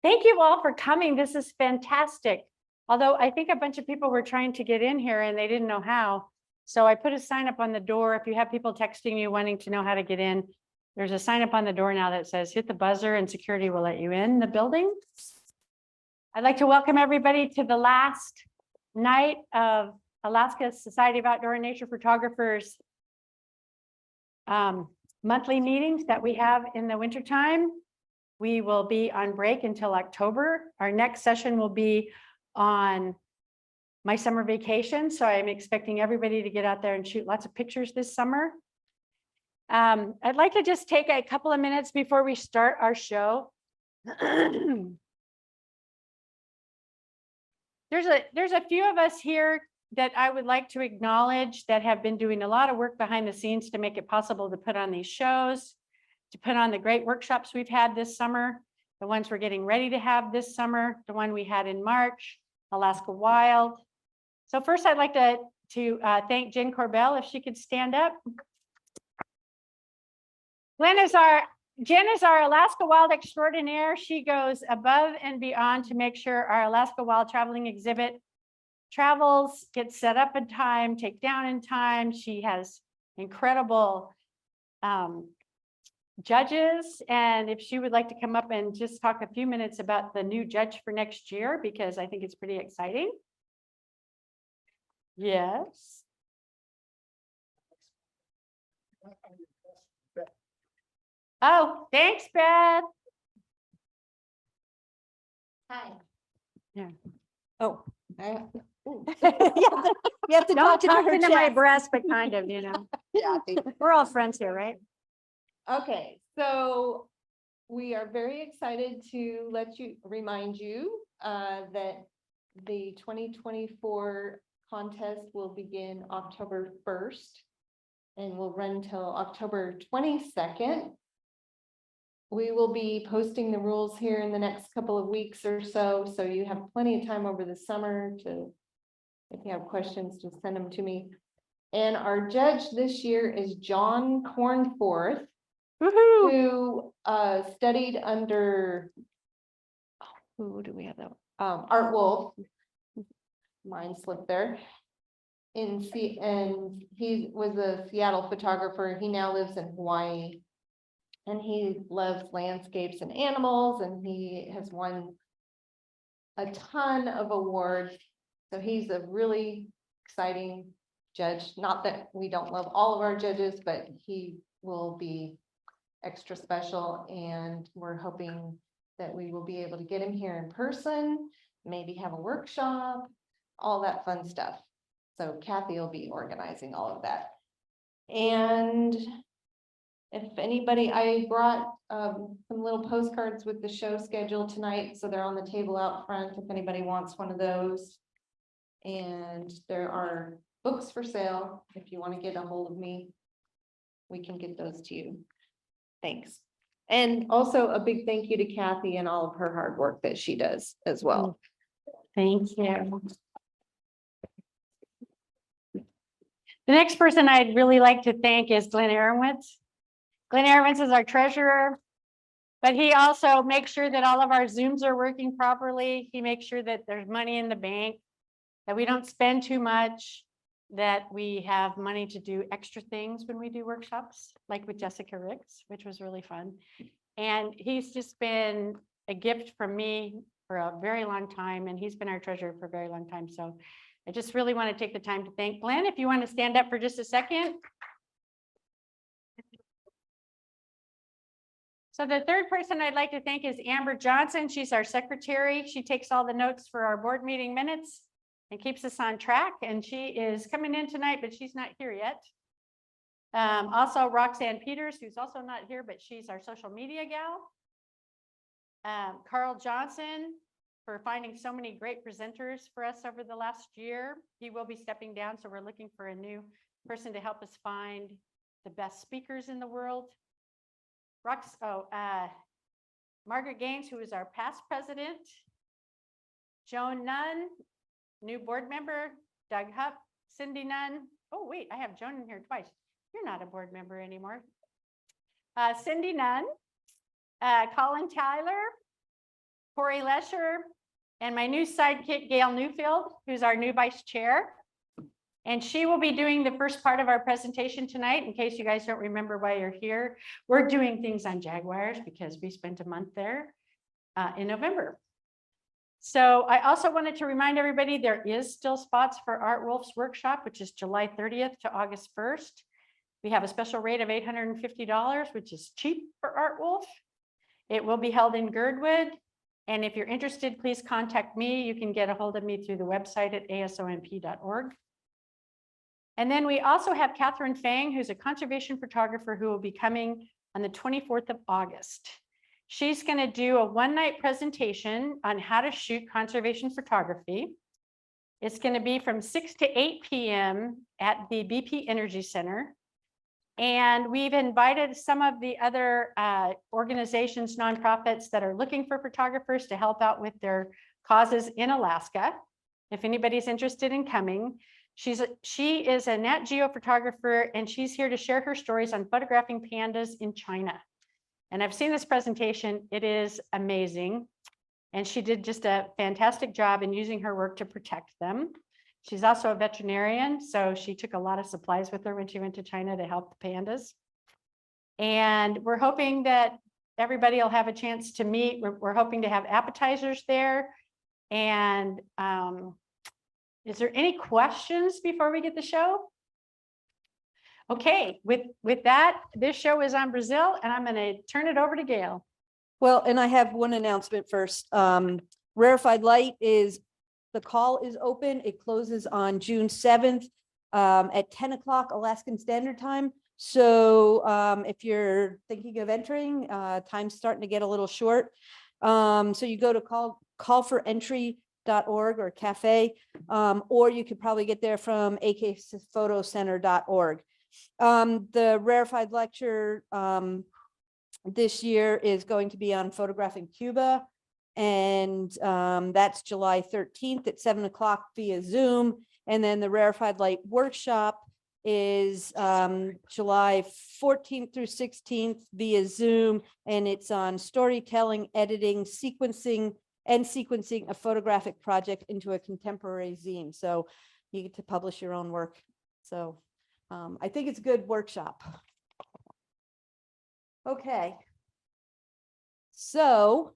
Thank you all for coming. This is fantastic. Although I think a bunch of people were trying to get in here and they didn't know how. So I put a sign up on the door. If you have people texting you wanting to know how to get in, there's a sign up on the door now that says hit the buzzer and security will let you in the building. I'd like to welcome everybody to the last night of Alaska Society of Outdoor and Nature Photographers monthly meetings that we have in the wintertime. We will be on break until October. Our next session will be on my summer vacation. So I'm expecting everybody to get out there and shoot lots of pictures this summer. I'd like to just take a couple of minutes before we start our show. There's a few of us here that I would like to acknowledge that have been doing a lot of work behind the scenes to make it possible to put on these shows, to put on the great workshops we've had this summer, the ones we're getting ready to have this summer, the one we had in March, Alaska Wild. So first I'd like to thank Jen Corbell, if she could stand up. Jen is our Alaska Wild extraordinaire. She goes above and beyond to make sure our Alaska Wild traveling exhibit travels, gets set up in time, take down in time. She has incredible judges, and if she would like to come up and just talk a few minutes about the new judge for next year, because I think it's pretty exciting. Yes. Oh, thanks, Beth. Hi. Yeah. Oh. You have to talk talk into her into my chest. breast, but kind of, you know. Yeah. We're all friends here, right? Okay, so we are very excited to remind you that the 2024 contest will begin October 1st and will run till October 22nd. We will be posting the rules here in the next couple of weeks or so, so you have plenty of time over the summer to, if you have questions, just send them to me. And our judge this year is John Cornforth, who studied under, who do we have that? Art Wolf. Mine slipped there. And he was a Seattle photographer. He now lives in Hawaii. And he loves landscapes and animals, and he has won a ton of awards. So he's a really exciting judge. Not that we don't love all of our judges, but he will be extra special, and we're hoping that we will be able to get him here in person, maybe have a workshop, all that fun stuff. So Kathy will be organizing all of that. And if anybody, I brought some little postcards with the show schedule tonight, so they're on the table out front if anybody wants one of those. And there are books for sale. If you want to get a hold of me, we can get those to you. Thanks. And also a big thank you to Kathy and all of her hard work that she does as well. Thank you. The next person I'd really like to thank is Glenn Aronwitz. Glenn Aronwitz is our treasurer, but he also makes sure that all of our Zooms are working properly. He makes sure that there's money in the bank, that we don't spend too much, that we have money to do extra things when we do workshops, like with Jessica Ricks, which was really fun. And he's just been a gift from me for a very long time, and he's been our treasurer for a very long time. So I just really want to take the time to thank Glenn. If you want to stand up for just a second. So the third person I'd like to thank is Amber Johnson. She's our secretary. She takes all the notes for our board meeting minutes and keeps us on track. And she is coming in tonight, but she's not here yet. Also Roxanne Peters, who's also not here, but she's our social media gal. Carl Johnson for finding so many great presenters for us over the last year. He will be stepping down, so we're looking for a new person to help us find the best speakers in the world. Margaret Gaines, who is our past president. Joan Nunn, new board member. Doug Hupp, Cindy Nunn. Oh, wait, I have Joan in here twice. You're not a board member anymore. Cindy Nunn, Colin Tyler, Corey Lesher, and my new sidekick, Gail Newfield, who's our new vice chair. And she will be doing the first part of our presentation tonight. In case you guys don't remember why you're here, we're doing things on Jaguars because we spent a month there in November. So I also wanted to remind everybody there is still spots for Art Wolf's workshop, which is July 30th to August 1st. We have a special rate of $850, which is cheap for Art Wolf. It will be held in Girdwood. And if you're interested, please contact me. You can get a hold of me through the website at asonp.org. And then we also have Catherine Fang, who's a conservation photographer who will be coming on the 24th of August. She's going to do a one-night presentation on how to shoot conservation photography. It's going to be from 6 to 8 p.m. at the BP Energy Center. And we've invited some of the other organizations, nonprofits that are looking for photographers to help out with their causes in Alaska. If anybody's interested in coming. She is a Nat Geo photographer, and she's here to share her stories on photographing pandas in China. And I've seen this presentation. It is amazing. And she did just a fantastic job in using her work to protect them. She's also a veterinarian, so she took a lot of supplies with her when she went to China to help the pandas. And we're hoping that everybody will have a chance to meet. We're hoping to have appetizers there. And is there any questions before we get the show? Okay, with that, this show is on Brazil, and I'm going to turn it over to Gail. Well, and I have one announcement first. Rarefied Light the call is open. It closes on June 7th at 10 o'clock Alaskan Standard Time. So if you're thinking of entering, time's starting to get a little short. So you go to callforentry.org or cafe, or you could probably get there from akphotocenter.org. The rarefied lecture this year is going to be on photographing Cuba, and that's July 13th at 7 o'clock via Zoom. And then the rarefied light workshop is July 14th through 16th via Zoom, and it's on storytelling, editing, sequencing a photographic project into a contemporary zine. So you get to publish your own work. So I think it's a good workshop. Okay. So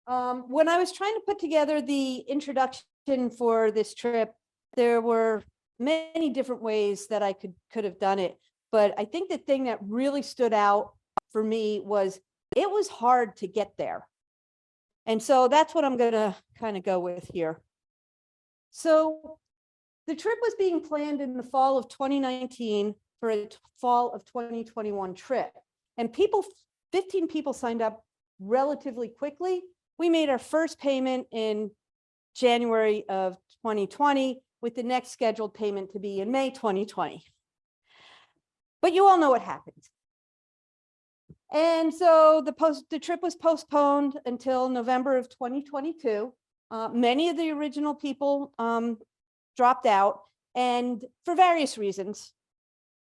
when I was trying to put together the introduction for this trip, there were many different ways that I could have done it. But I think the thing that really stood out for me was it was hard to get there. And so that's what I'm going to kind of go with here. So the trip was being planned in the fall of 2019 for a fall of 2021 trip. And 15 people signed up relatively quickly. We made our first payment in January of 2020, with the next scheduled payment to be in May 2020. But you all know what happened. And so the trip was postponed until November of 2022. Many of the original people dropped out, and for various reasons.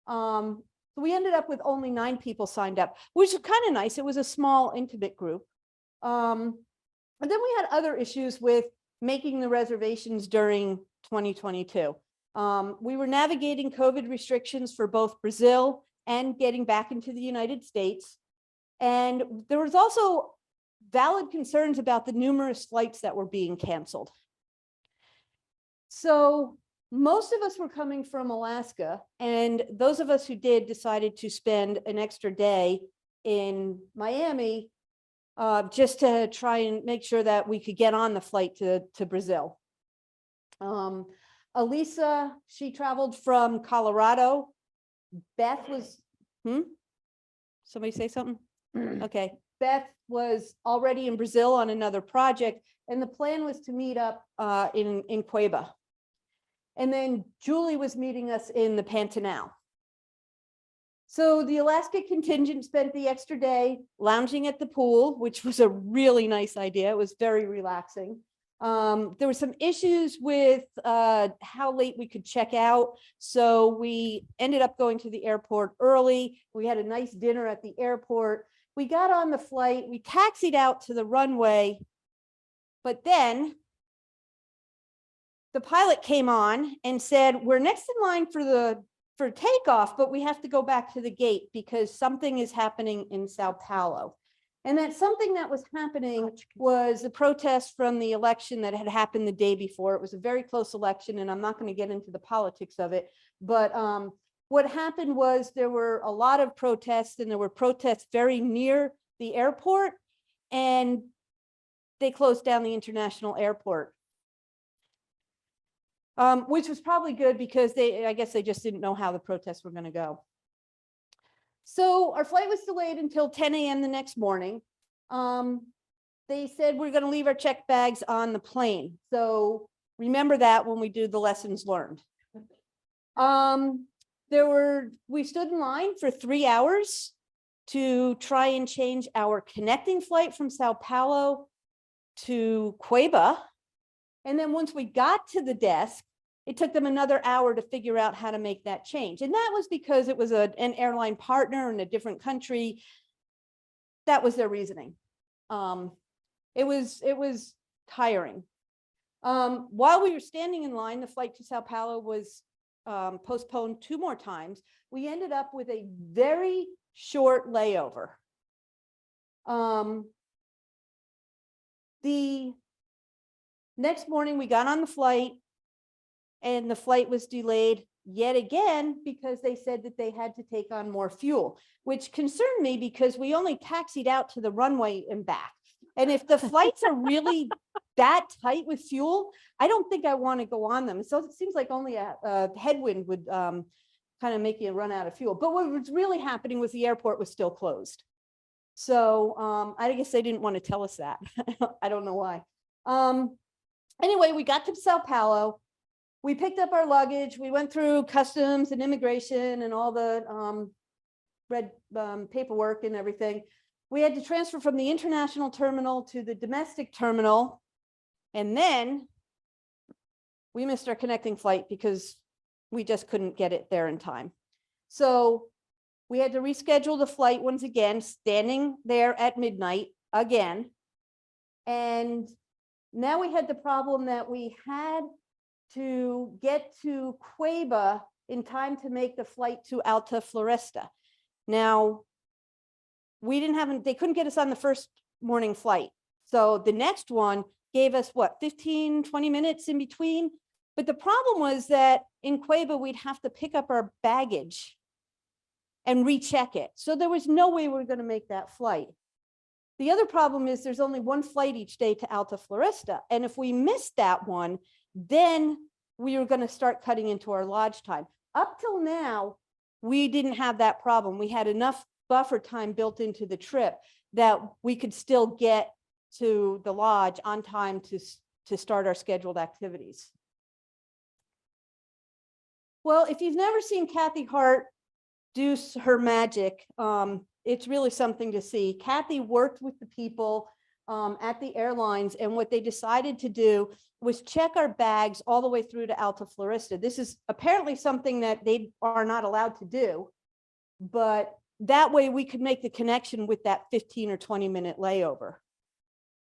We ended up with only 9 people signed up, which was kind of nice. It was a small, intimate group. And then we had other issues with making the reservations during 2022. We were navigating COVID restrictions for both Brazil and getting back into the United States. And there was also valid concerns about the numerous flights that were being canceled. So most of us were coming from Alaska, and those of us who did decided to spend an extra day in Miami just to try and make sure that we could get on the flight to Brazil. Elisa, she traveled from Colorado. Beth was, somebody say something? Okay. Beth was already in Brazil on another project, and the plan was to meet up in Cueva. And then Julie was meeting us in the Pantanal. So the Alaska contingent spent the extra day lounging at the pool, which was a really nice idea. It was very relaxing. There were some issues with how late we could check out. So we ended up going to the airport early. We had a nice dinner at the airport. We got on the flight. We taxied out to the runway But then the pilot came on and said, we're next in line for takeoff, but we have to go back to the gate because something is happening in Sao Paulo. And that something that was happening was a protest from the election that had happened the day before. It was a very close election, and I'm not going to get into the politics of it. But what happened was there were a lot of protests, and there were protests very near the airport, and they closed down the international airport. Which was probably good because I guess they just didn't know how the protests were going to go. So our flight was delayed until 10 a.m. the next morning. They said we're going to leave our check bags on the plane. So remember that when we do the lessons learned. We stood in line for 3 hours to try and change our connecting flight from Sao Paulo to Cueva. And then once we got to the desk, it took them another hour to figure out how to make that change. And that was because it was an airline partner in a different country. That was their reasoning. It was tiring. While we were standing in line, the flight to Sao Paulo was postponed 2 more times. We ended up with a very short layover. The next morning, we got on the flight, and the flight was delayed yet again because they said that they had to take on more fuel, which concerned me because we only taxied out to the runway and back. And if the flights are really that tight with fuel, I don't think I want to go on them. So it seems like only a headwind would kind of make you run out of fuel. But what was really happening was the airport was still closed. So I guess they didn't want to tell us that. I don't know why. Anyway, we got to Sao Paulo. We picked up our luggage. We went through customs and immigration and all the red paperwork and everything. We had to transfer from the international terminal to the domestic terminal. And then we missed our connecting flight because we just couldn't get it there in time. So we had to reschedule the flight once again, standing there at midnight again. And now we had the problem that we had to get to Cueva in time to make the flight to Alta Floresta. Now, they couldn't get us on the first morning flight. So the next one gave us what, 15, 20 minutes in between. But the problem was that in Cueva, we'd have to pick up our baggage and recheck it. So there was no way we were going to make that flight. The other problem is there's only one flight each day to Alta Floresta. And if we missed that one, then we were going to start cutting into our lodge time. Up till now, we didn't have that problem. We had enough buffer time built into the trip that we could still get to the lodge on time to start our scheduled activities. Well, if you've never seen Kathy Hart do her magic, it's really something to see. Kathy worked with the people at the airlines, and what they decided to do was check our bags all the way through to Alta Floresta. This is apparently something that they are not allowed to do, but that way we could make the connection with that 15 or 20-minute layover.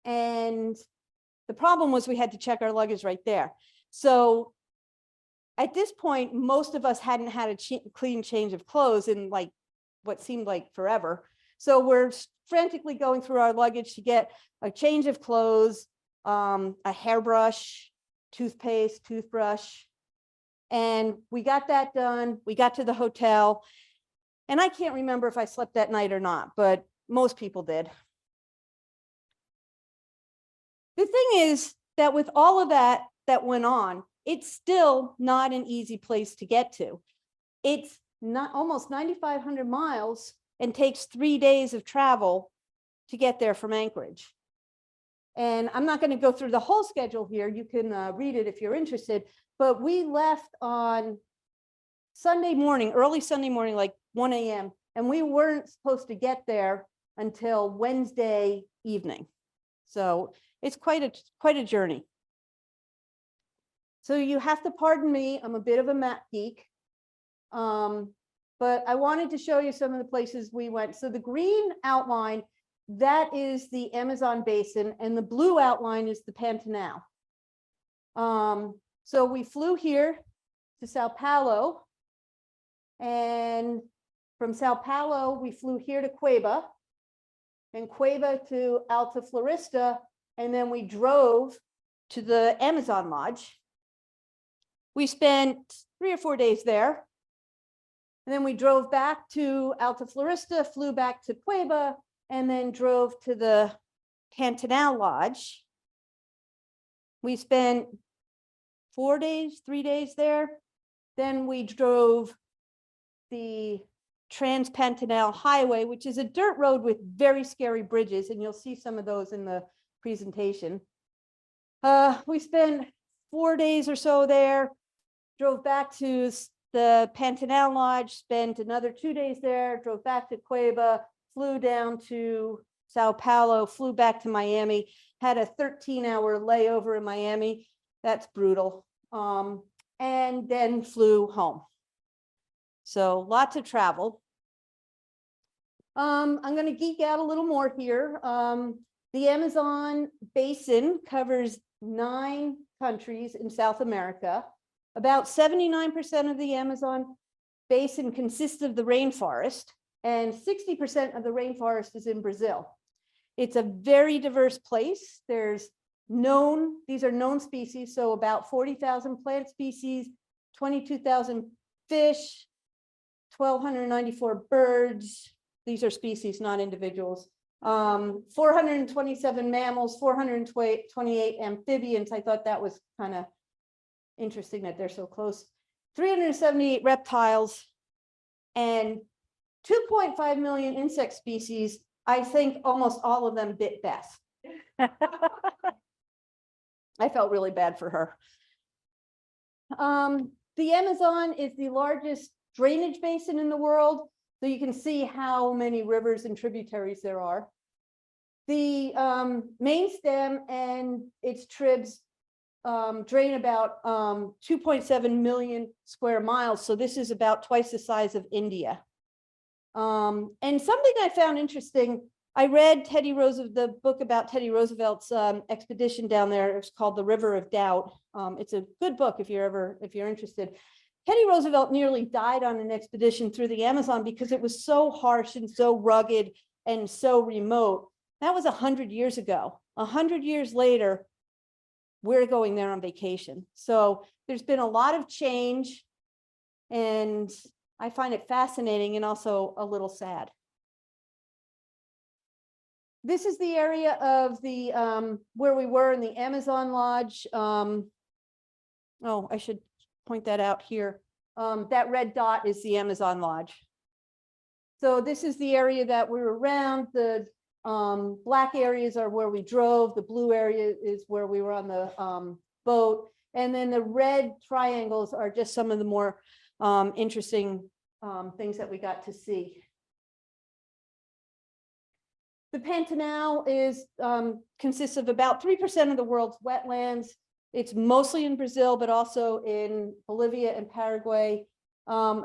And the problem was we had to check our luggage right there. So at this point, most of us hadn't had a clean change of clothes in like what seemed like forever. So we're frantically going through our luggage to get a change of clothes, a hairbrush, toothpaste, toothbrush. And we got that done. We got to the hotel. And I can't remember if I slept that night or not, but most people did. The thing is that with all of that went on, it's still not an easy place to get to. It's not almost 9,500 miles and takes 3 days of travel to get there from Anchorage. And I'm not going to go through the whole schedule here. You can read it if you're interested, but we left on Sunday morning, early Sunday morning, like 1 a.m. And we weren't supposed to get there until Wednesday evening. So it's quite a journey. So you have to pardon me, I'm a bit of a map geek. But I wanted to show you some of the places we went. So the green outline that is the Amazon basin, and the blue outline is the Pantanal. So we flew here to Sao Paulo, and from Sao Paulo, we flew here to Cueva, and Cueva to Alta Floresta, and then we drove to the Amazon Lodge. We spent 3 or 4 days there. And then we drove back to Alta Floresta, flew back to Cueva, and then drove to the Pantanal Lodge. We spent 4 days, 3 days there. Then we drove the Trans-Pantanal Highway, which is a dirt road with very scary bridges, and you'll see some of those in the presentation. We spent 4 days or so there, drove back to the Pantanal Lodge, spent another 2 days there, drove back to Cueva, flew down to Sao Paulo, flew back to Miami, had a 13-hour layover in Miami. That's brutal. And then flew home. So lots of travel. I'm going to geek out a little more here. The Amazon basin covers 9 countries in South America. About 79% of the Amazon basin consists of the rainforest, and 60% of the rainforest is in Brazil. It's a very diverse place. These are known species, so about 40,000 plant species, 22,000 fish, 1,294 birds. These are species, not individuals. 427 mammals, 428 amphibians. I thought that was kind of interesting that they're so close. 378 reptiles and 2.5 million insect species. I think almost all of them bit Beth. I felt really bad for her. The Amazon is the largest drainage basin in the world, so you can see how many rivers and tributaries there are. The main stem and its tribs drain about 2.7 million square miles. So this is about twice the size of India. And something I found interesting, I read the book about Teddy Roosevelt's expedition down there. It's called The River of Doubt. It's a good book if you're interested. Teddy Roosevelt nearly died on an expedition through the Amazon because it was so harsh and so rugged and so remote. That was 100 years ago. 100 years later, we're going there on vacation. So there's been a lot of change, and I find it fascinating and also a little sad. This is the area of the where we were in the Amazon Lodge. Oh, I should point that out here. That red dot is the Amazon Lodge. So this is the area that we're around. The black areas are where we drove. The blue area is where we were on the boat. And then the red triangles are just some of the more interesting things that we got to see. The Pantanal consists of about 3% of the world's wetlands. It's mostly in Brazil, but also in Bolivia and Paraguay.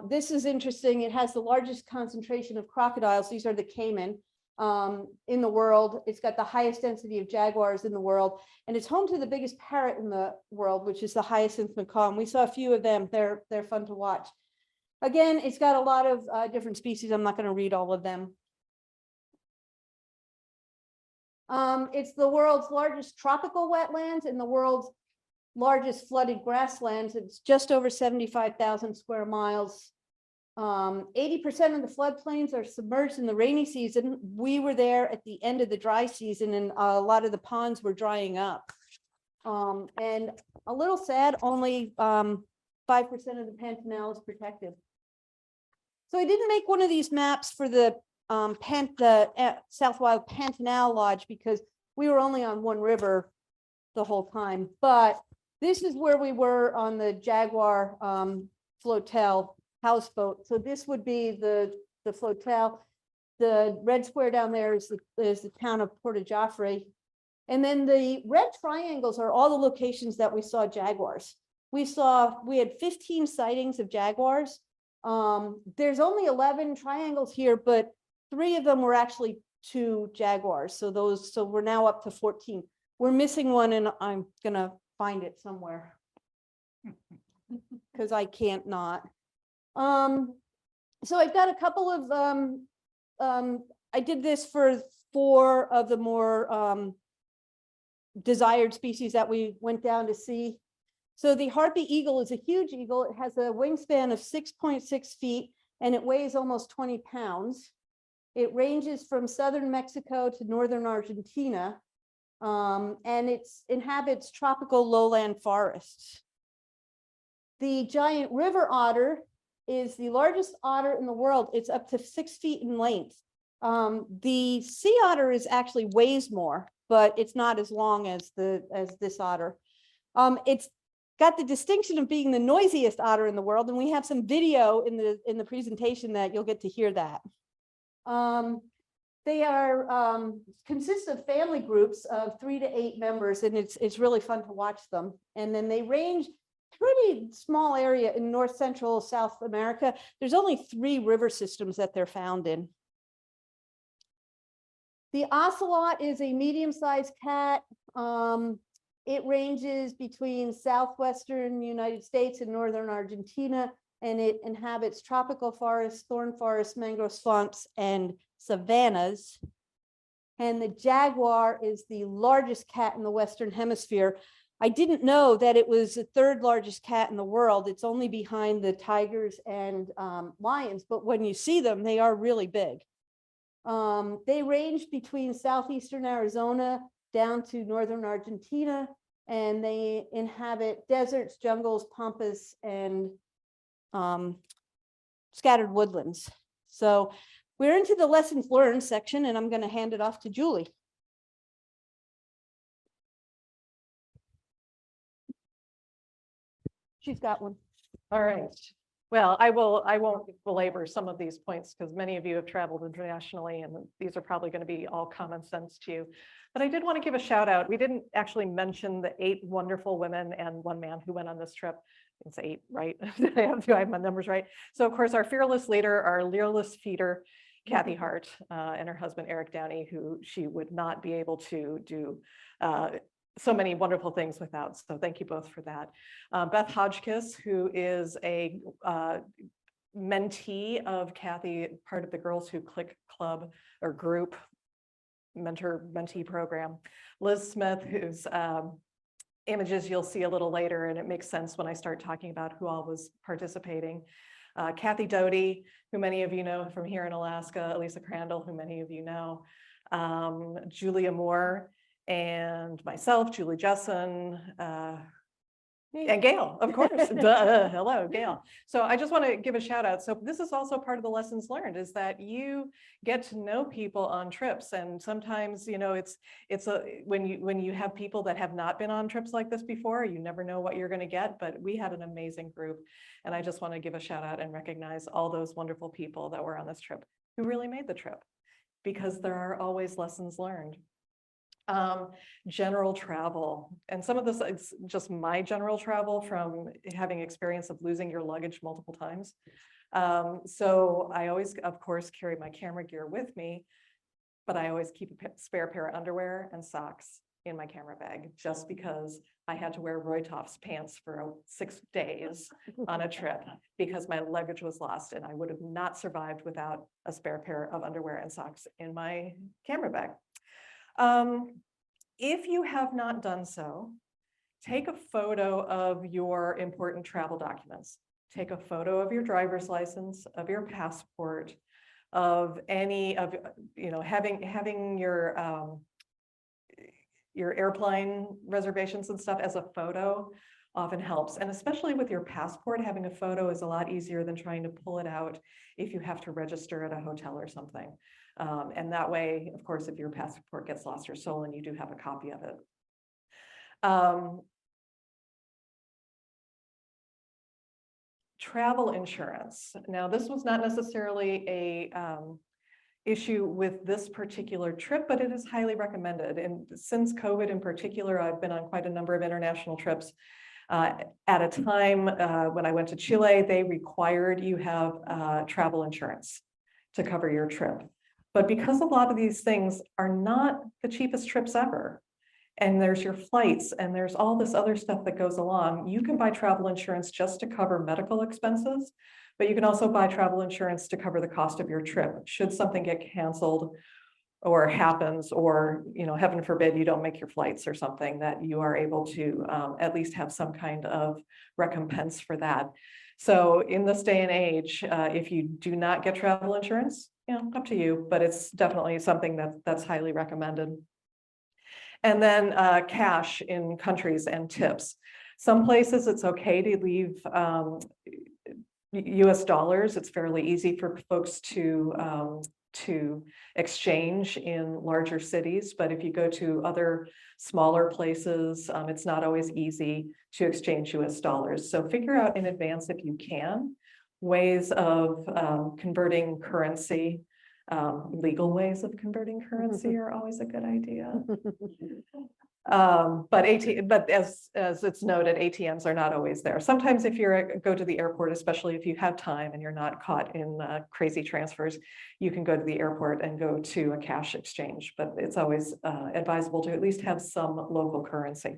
This is interesting. It has the largest concentration of crocodiles. These are the caiman in the world. It's got the highest density of jaguars in the world, and it's home to the biggest parrot in the world, which is the hyacinth macaw. And we saw a few of them. They're fun to watch. Again, it's got a lot of different species. I'm not going to read all of them. It's the world's largest tropical wetlands and the world's largest flooded grasslands. It's just over 75,000 square miles. 80% of the floodplains are submerged in the rainy season. We were there at the end of the dry season, and a lot of the ponds were drying up. And a little sad, only 5% of the Pantanal is protected. So I didn't make one of these maps for the South Wild Pantanal Lodge because we were only on one river the whole time. But this is where we were on the Jaguar flotel houseboat. So this would be the flotel. The red square down there is the town of Porto Jafre. And then the red triangles are all the locations that we saw jaguars. We had 15 sightings of jaguars. There's only 11 triangles here, but 3 of them were actually 2 Jaguars. So we're now up to 14. We're missing one and I'm gonna find it somewhere. Because I can't not. So I've got a couple of, I did this for 4 of the more desired species that we went down to see. So the harpy eagle is a huge eagle. It has a wingspan of 6.6 feet and it weighs almost 20 pounds. It ranges from southern Mexico to northern Argentina, and it inhabits tropical lowland forests. The giant river otter is the largest otter in the world. It's up to 6 feet in length. The sea otter is actually weighs more, but it's not as long as this otter. It's got the distinction of being the noisiest otter in the world, and we have some video in the presentation that you'll get to hear that. They are consist of family groups of 3 to 8 members, and it's really fun to watch them. And then they range pretty small area in North Central South America. There's only 3 river systems that they're found in. The ocelot is a medium-sized cat. It ranges between southwestern United States and northern Argentina, and it inhabits tropical forests, thorn forests, mangrove swamps, and savannas. And the jaguar is the largest cat in the Western Hemisphere. I didn't know that it was the 3rd largest cat in the world. It's only behind the tigers and lions, but when you see them, they are really big. They range between southeastern Arizona down to northern Argentina, and they inhabit deserts, jungles, pampas, and scattered woodlands. So we're into the lessons learned section, and I'm going to hand it off to Julie. She's got one. All right. Well, I won't belabor some of these points because many of you have traveled internationally and these are probably going to be all common sense to you. But I did want to give a shout out. We didn't actually mention the 8 wonderful women and 1 man who went on this trip. It's 8, right? Do I have my numbers right? So of course, our fearless leader, our fearless feeder, Kathy Hart, and her husband, Eric Downey, who she would not be able to do so many wonderful things without. So thank you both for that. Beth Hodgkiss, who is a mentee of Kathy, part of the Girls Who Click Club or group mentee program. Liz Smith, whose images you'll see a little later, and it makes sense when I start talking about who all was participating. Kathy Doty, who many of you know from here in Alaska, Elisa Crandall, who many of you know, Julia Moore, and myself, Julie Jessen, and Gail, of course. Duh. Hello, Gail. So I just want to give a shout out. So this is also part of the lessons learned, is that you get to know people on trips, and sometimes, you know, it's when you have people that have not been on trips like this before, you never know what you're going to get. But we had an amazing group, and I just want to give a shout out and recognize all those wonderful people that were on this trip who really made the trip, because there are always lessons learned. General travel, and some of this is just my general travel from having experience of losing your luggage multiple times. So I always, of course, carry my camera gear with me, but I always keep a spare pair of underwear and socks in my camera bag, just because I had to wear Roy Toff's pants for 6 days on a trip because my luggage was lost, and I would have not survived without a spare pair of underwear and socks in my camera bag. If you have not done so, take a photo of your important travel documents. Take a photo of your driver's license, of your passport, of any of, you know, having your airplane reservations and stuff as a photo often helps. And especially with your passport, having a photo is a lot easier than trying to pull it out if you have to register at a hotel or something. And that way, of course, if your passport gets lost or stolen, you do have a copy of it. Travel insurance. Now, this was not necessarily a issue with this particular trip, but it is highly recommended. And since COVID in particular, I've been on quite a number of international trips. At a time when I went to Chile, they required you have travel insurance to cover your trip. But because a lot of these things are not the cheapest trips ever, and there's your flights and there's all this other stuff that goes along, you can buy travel insurance just to cover medical expenses, but you can also buy travel insurance to cover the cost of your trip. Should something get canceled or happens, or, you know, heaven forbid, you don't make your flights or something, that you are able to at least have some kind of recompense for that. So in this day and age, if you do not get travel insurance, you know, up to you, but it's definitely something that's highly recommended. And then cash in countries and tips. Some places it's okay to leave US dollars. It's fairly easy for folks to exchange in larger cities, but if you go to other smaller places, it's not always easy to exchange US dollars. So figure out in advance, if you can, ways of converting currency. Legal ways of converting currency are always a good idea. But as it's noted, ATMs are not always there. Sometimes if you go to the airport, especially if you have time and you're not caught in crazy transfers, you can go to the airport and go to a cash exchange, but it's always advisable to at least have some local currency.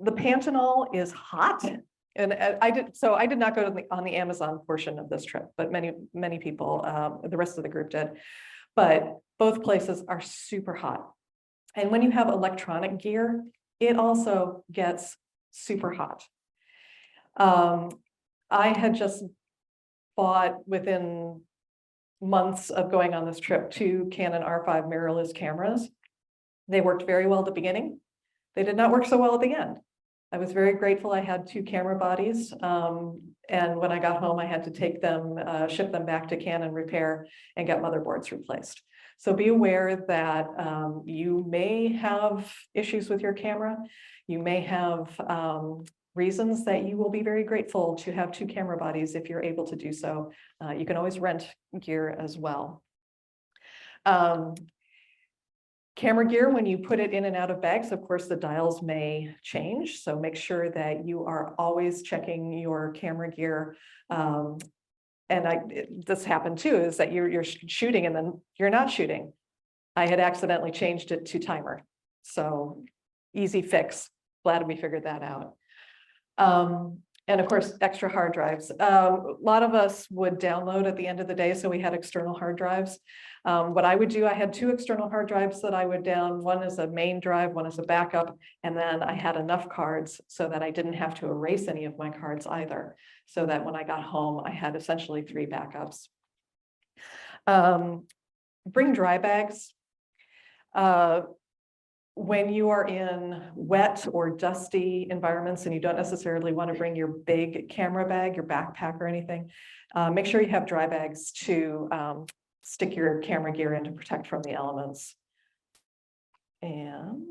The Pantanal is hot. And I did not go to on the Amazon portion of this trip, but many people, the rest of the group did. But both places are super hot. And when you have electronic gear, it also gets super hot. I had just bought, within months of going on this trip, 2 Canon R5 mirrorless cameras. They worked very well at the beginning. They did not work so well at the end. I was very grateful I had 2 camera bodies. And when I got home, I had to take them, ship them back to Canon repair and get motherboards replaced. So be aware that you may have issues with your camera. You may have reasons that you will be very grateful to have 2 camera bodies if you're able to do so. You can always rent gear as well. Camera gear, when you put it in and out of bags, of course, the dials may change. So make sure that you are always checking your camera gear. This happened too, is that you're shooting and then you're not shooting. I had accidentally changed it to timer. So easy fix. Glad we figured that out. And of course, extra hard drives. A lot of us would download at the end of the day, so we had external hard drives. What I would do, I had 2 external hard drives that I would down. One is a main drive, one is a backup, and then I had enough cards so that I didn't have to erase any of my cards either, so that when I got home, I had essentially 3 backups. Bring dry bags. When you are in wet or dusty environments and you don't necessarily want to bring your big camera bag, your backpack or anything, make sure you have dry bags to stick your camera gear in to protect from the elements. And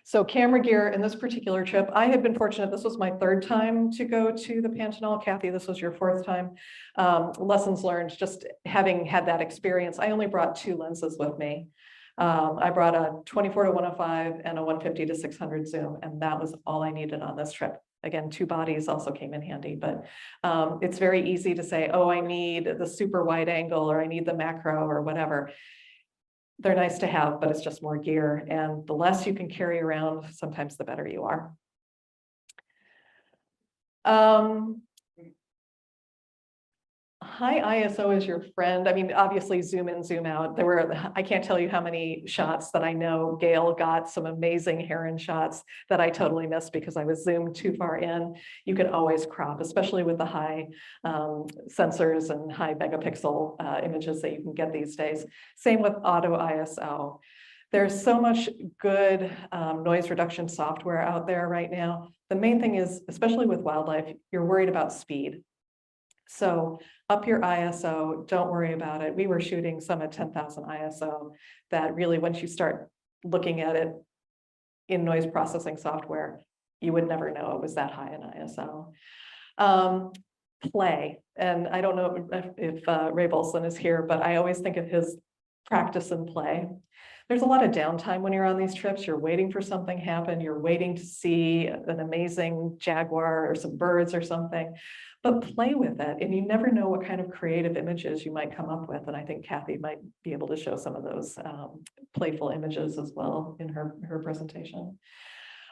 so camera gear in this particular trip, I had been fortunate. This was my 3rd time to go to the Pantanal. Kathy, this was your 4th time. Lessons learned, just having had that experience. I only brought 2 lenses with me. I brought a 24-105 and a 150-600 zoom, and that was all I needed on this trip. Again, 2 bodies also came in handy, but it's very easy to say, oh, I need the super wide angle, or I need the macro or whatever. They're nice to have, but it's just more gear. And the less you can carry around, sometimes the better you are. High ISO is your friend. I mean, obviously zoom in, zoom out. I can't tell you how many shots that I know Gail got, some amazing heron shots that I totally missed because I was zoomed too far in. You can always crop, especially with the high sensors and high megapixel images that you can get these days. Same with auto ISO. There's so much good noise reduction software out there right now. The main thing is, especially with wildlife, you're worried about speed. So up your ISO, don't worry about it. We were shooting some at 10,000 ISO that really, once you start looking at it in noise processing software, you would never know it was that high in ISO. Play, and I don't know if Ray Bolson is here, but I always think of his practice and play. There's a lot of downtime when you're on these trips. You're waiting for something to happen. You're waiting to see an amazing jaguar or some birds or something, but play with it. And you never know what kind of creative images you might come up with. And I think Kathy might be able to show some of those playful images as well in her presentation.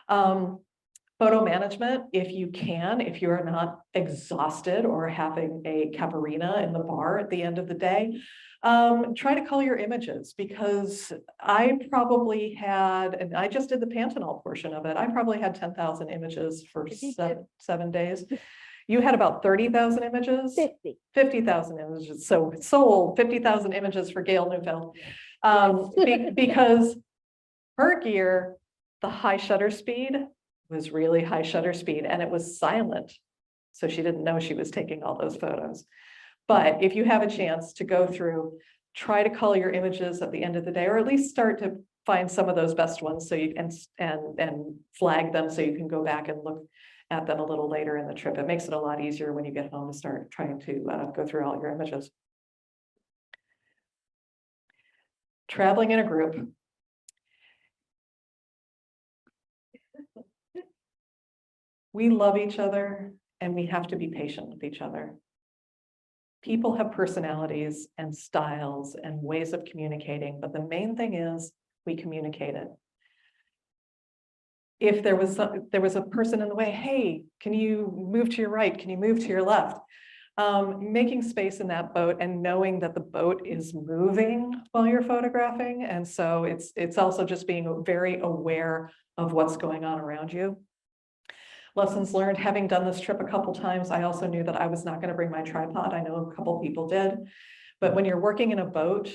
Photo management, if you can, if you're not exhausted or having a caparina in the bar at the end of the day, try to color your images, because I probably had, and I just did the Pantanal portion of it, I probably had 10,000 images for seven days. You had about 30,000 images? 50,000 images. So sold 50,000 images for Gail Neufeld. Because her gear, the high shutter speed was really high shutter speed, and it was silent. So she didn't know she was taking all those photos. But if you have a chance to go through, try to color your images at the end of the day, or at least start to find some of those best ones so you can and flag them so you can go back and look at them a little later in the trip. It makes it a lot easier when you get home to start trying to go through all your images. Traveling in a group. We love each other, and we have to be patient with each other. People have personalities and styles and ways of communicating, but the main thing is we communicate it. If there was a person in the way, hey, can you move to your right? Can you move to your left? Making space in that boat and knowing that the boat is moving while you're photographing. And so it's also just being very aware of what's going on around you. Lessons learned, having done this trip a couple times, I also knew that I was not going to bring my tripod. I know a couple people did, but when you're working in a boat,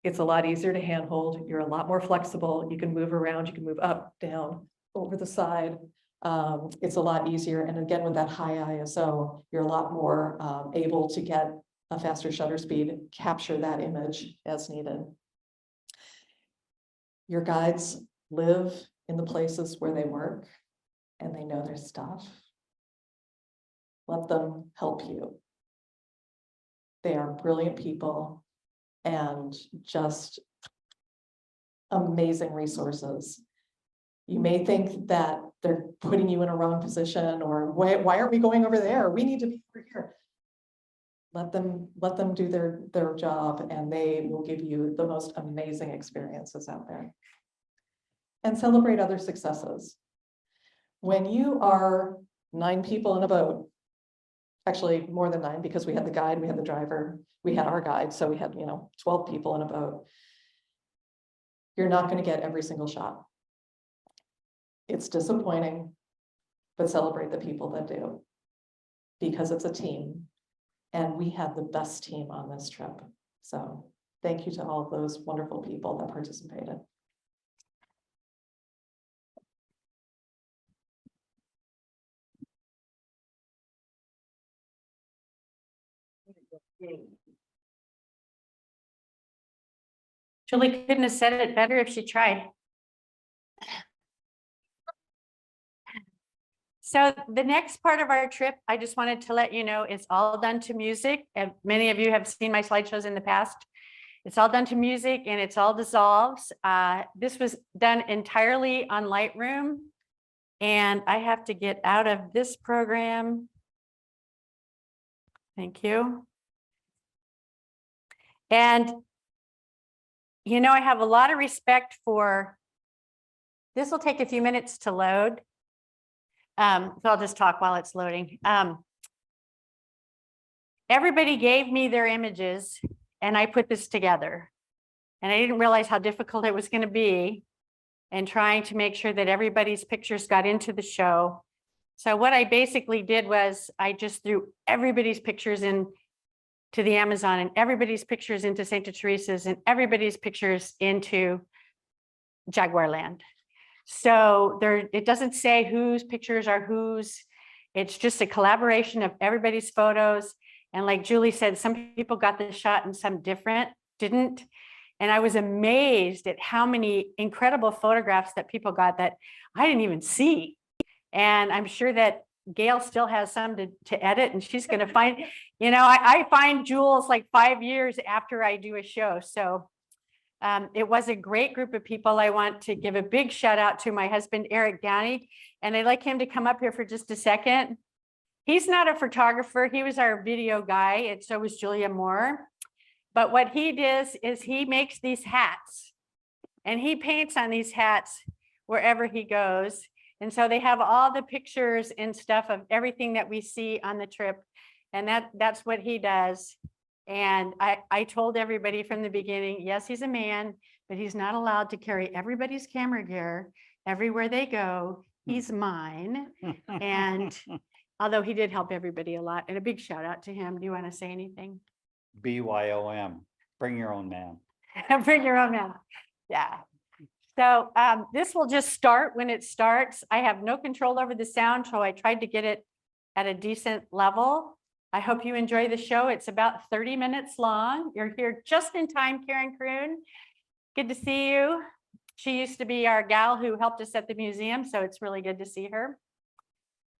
it's a lot easier to handhold. You're a lot more flexible. You can move around, you can move up, down, over the side. It's a lot easier. And again, with that high ISO, you're a lot more able to get a faster shutter speed, capture that image as needed. Your guides live in the places where they work, and they know their stuff. Let them help you. They are brilliant people and just amazing resources. You may think that they're putting you in a wrong position, or why aren't we going over there? We need to be over here. Let them do their job, and they will give you the most amazing experiences out there. And celebrate other successes. When you are 9 people in a boat, actually more than 9, because we had the guide, we had the driver, we had our guide, so we had 12 people in a boat. You're not going to get every single shot. It's disappointing, but celebrate the people that do, because it's a team, and we had the best team on this trip. So thank you to all of those wonderful people that participated. Julie couldn't have said it better if she tried. So the next part of our trip, I just wanted to let you know, it's all done to music. And many of you have seen my slideshows in the past. It's all done to music, and it's all dissolves. This was done entirely on Lightroom. And I have to get out of this program. Thank you. And I have a lot of respect for, this will take a few minutes to load. So I'll just talk while it's loading. Everybody gave me their images, and I put this together. And I didn't realize how difficult it was going to be, and trying to make sure that everybody's pictures got into the show. So what I basically did was I just threw everybody's pictures in to the Amazon, and everybody's pictures into St. Teresa's, and everybody's pictures into Jaguar Land. So it doesn't say whose pictures are whose. It's just a collaboration of everybody's photos. And like Julie said, some people got the shot and some didn't. And I was amazed at how many incredible photographs that people got that I didn't even see. And I'm sure that Gail still has some to edit, and she's going to find, I find jewels like 5 years after I do a show. So It was a great group of people. I want to give a big shout out to my husband, Eric Downey, and I'd like him to come up here for just a second. He's not a photographer. He was our video guy, and so was Julia Moore. But what he does is he makes these hats, and he paints on these hats wherever he goes. And so they have all the pictures and stuff of everything that we see on the trip. And that's what he does. And I told everybody from the beginning, yes, he's a man, but he's not allowed to carry everybody's camera gear everywhere they go. He's mine. And although he did help everybody a lot, and a big shout out to him. Do you want to say anything? BYOM, bring your own man. Bring your own man. Yeah. So this will just start when it starts. I have no control over the sound, so I tried to get it at a decent level. I hope you enjoy the show. It's about 30 minutes long. You're here just in time, Karen Kroon. Good to see you. She used to be our gal who helped us at the museum, so it's really good to see her.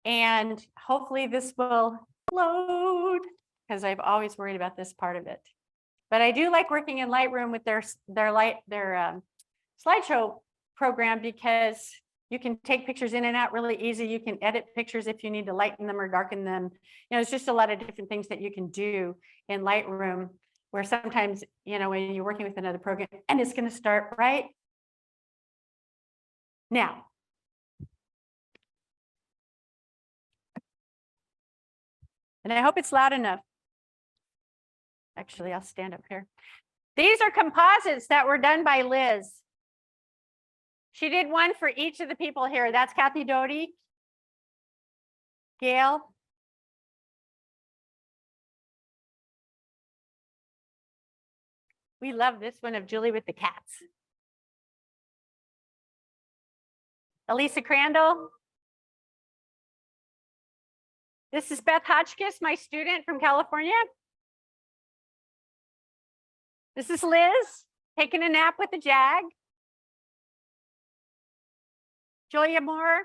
And hopefully this will load, because I've always worried about this part of it. But I do like working in Lightroom with their slideshow program, because you can take pictures in and out really easy. You can edit pictures if you need to lighten them or darken them. You know, it's just a lot of different things that you can do in Lightroom, where sometimes, you know, when you're working with another program, and it's going to start right now. And I hope it's loud enough. Actually, I'll stand up here. These are composites that were done by Liz. She did one for each of the people here. That's Kathy Doty, Gail. We love this one of Julie with the cats. Elisa Crandall. This is Beth Hotchkiss, my student from California. This is Liz, taking a nap with the Jag. Julia Moore.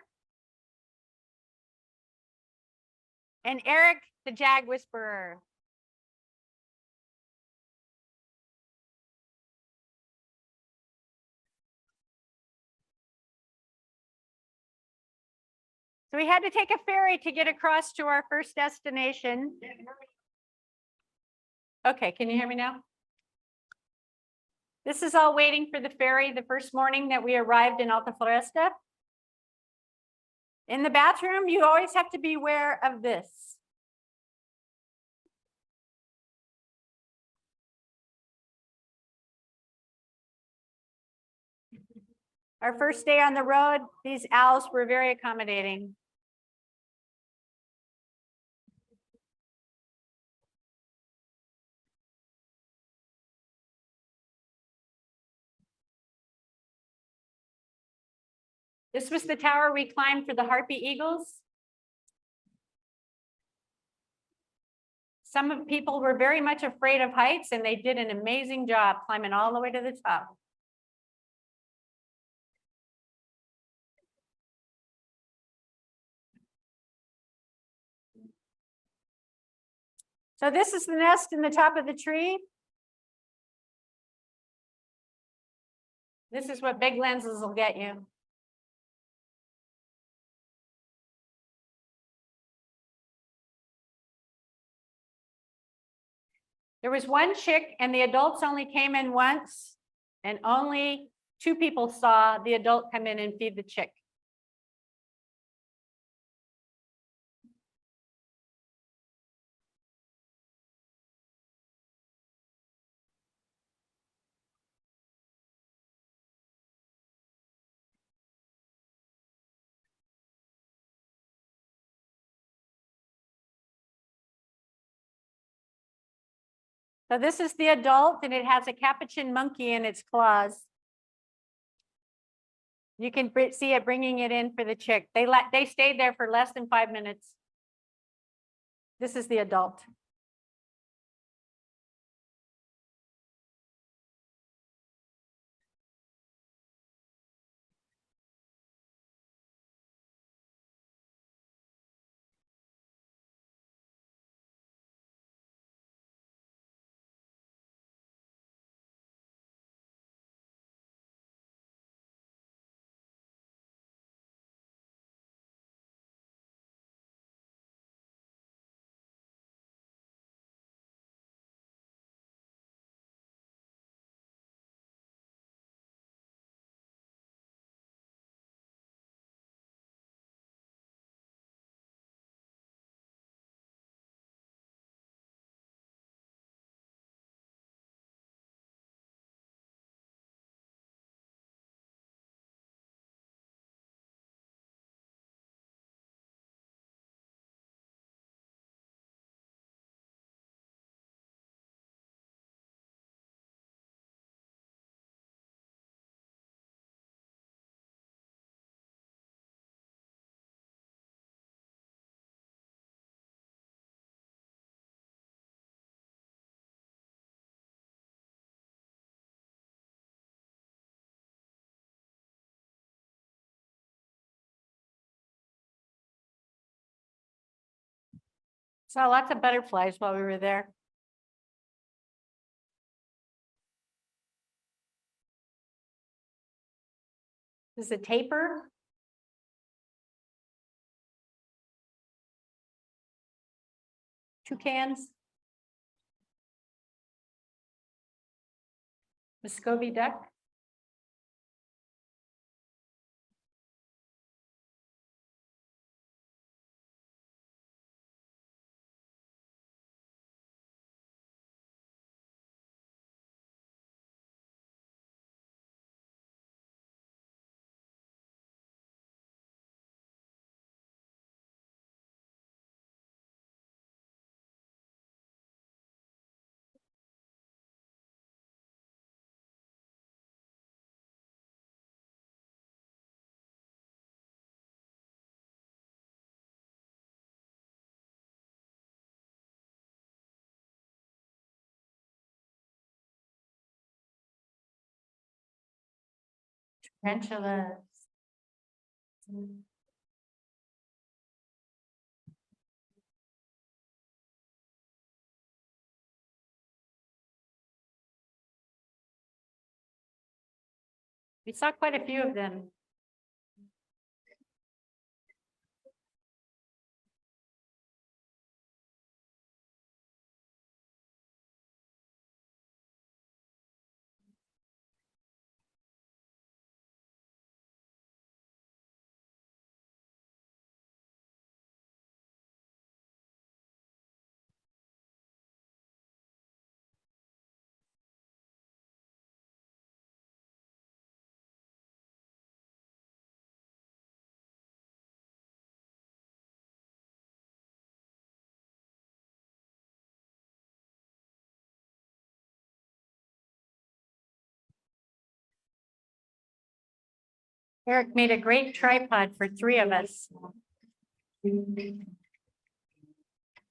And Eric, the Jag Whisperer. So we had to take a ferry to get across to our first destination. Okay, can you hear me now? This is all waiting for the ferry the first morning that we arrived in Alta Floresta. In the bathroom, you always have to be aware of this. Our first day on the road, these owls were very accommodating. This was the tower we climbed for the Harpy Eagles. Some of the people were very much afraid of heights, and they did an amazing job climbing all the way to the top. So this is the nest in the top of the tree. This is what big lenses will get you. There was one chick, and the adults only came in once, and only 2 people saw the adult come in and feed the chick. So this is the adult, and it has a capuchin monkey in its claws. You can see it bringing it in for the chick. They stayed there for less than 5 minutes. This is the adult. Saw lots of butterflies while we were there. This is a taper. Toucans. Muscovy duck. Tarantulas. We saw quite a few of them. Eric made a great tripod for 3 of us. These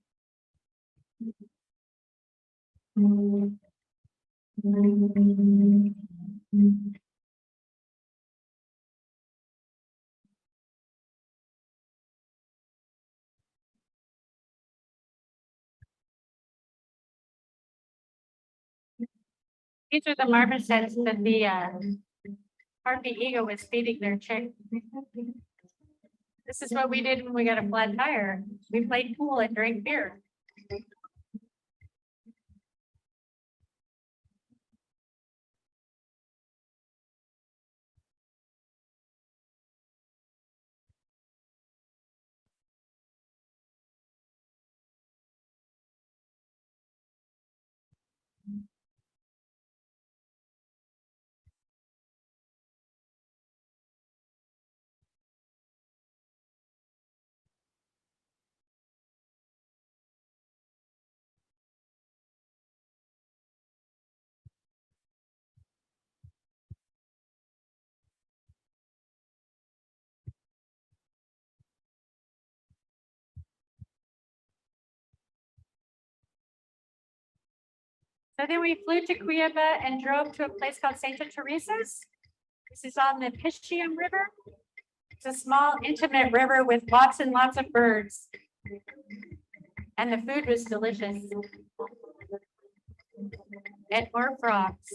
are the marmosets that the Harpy Eagle was feeding their chick. This is what we did when we got a flat tire. We played pool and drank beer. So then we flew to Cuiaba and drove to a place called Santa Teresa's. This is on the Piscium River. It's a small, intimate river with lots and lots of birds. And the food was delicious. And more frogs.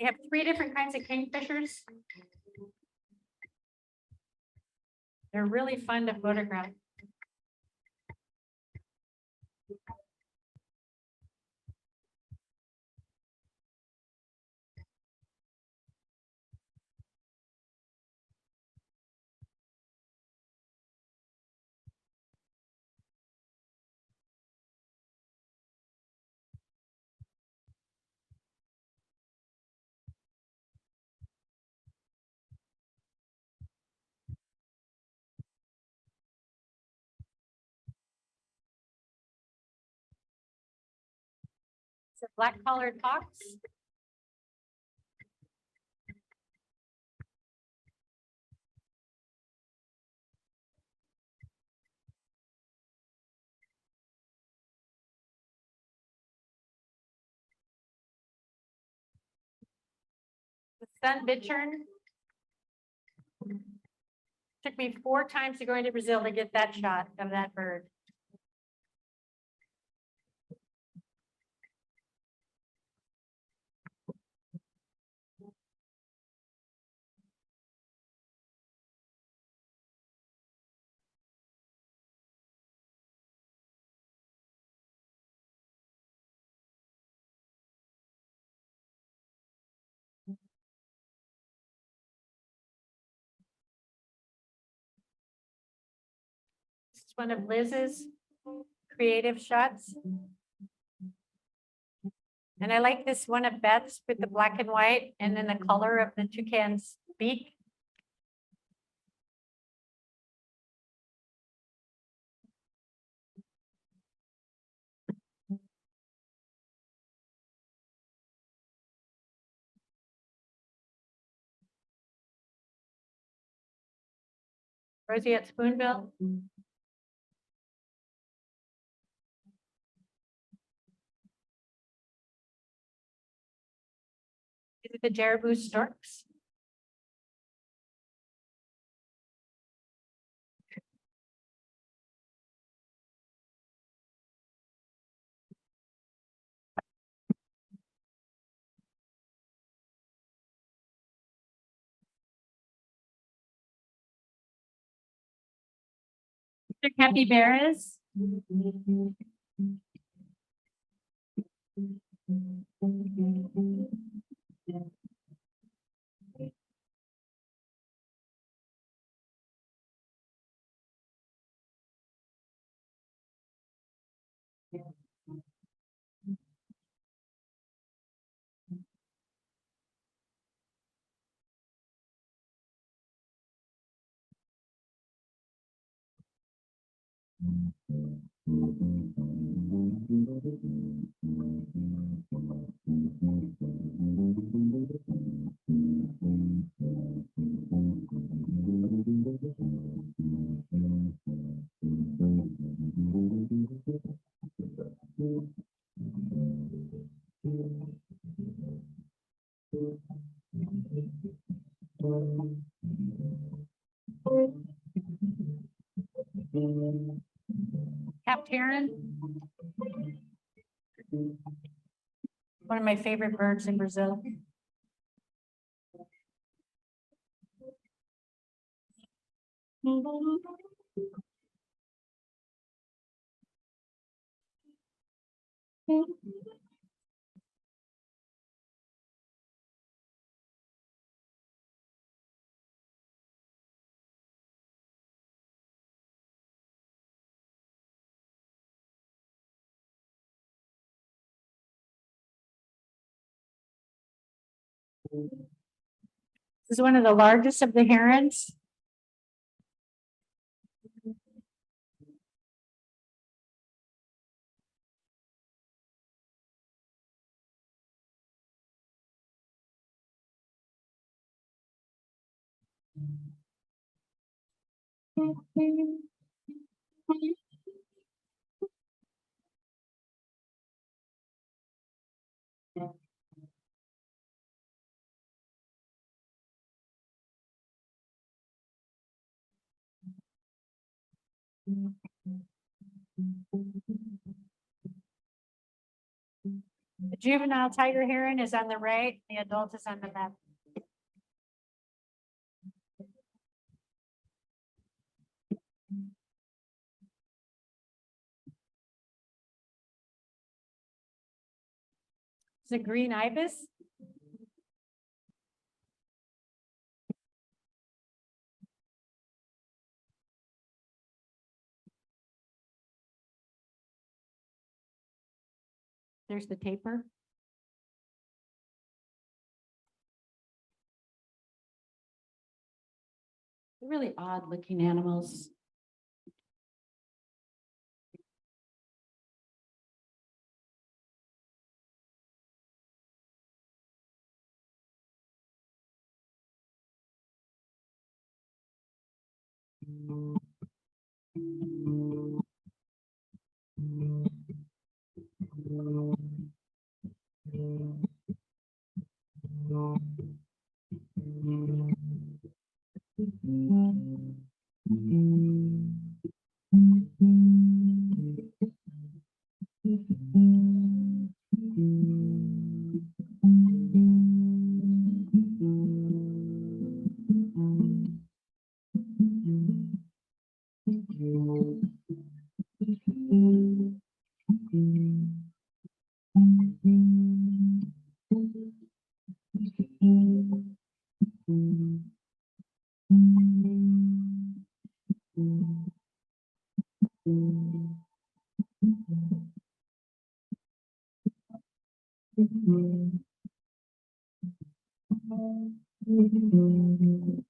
They have 3 different kinds of kingfishers. They're really fun to photograph. It's a black collared fox. Sun Bichern. Took me 4 times to go into Brazil to get that shot of that bird. This is one of Liz's creative shots. And I like this one of Beth's with the black and white and then the color of the toucan's beak. Roseate spoonbill. These are the Jeriboo storks. They're capybaras. Capped heron. One of my favorite birds in Brazil. This is one of the largest of the herons. The juvenile tiger heron is on the right, the adult is on the left. It's a green ibis. There's the tapir. They're really odd looking animals.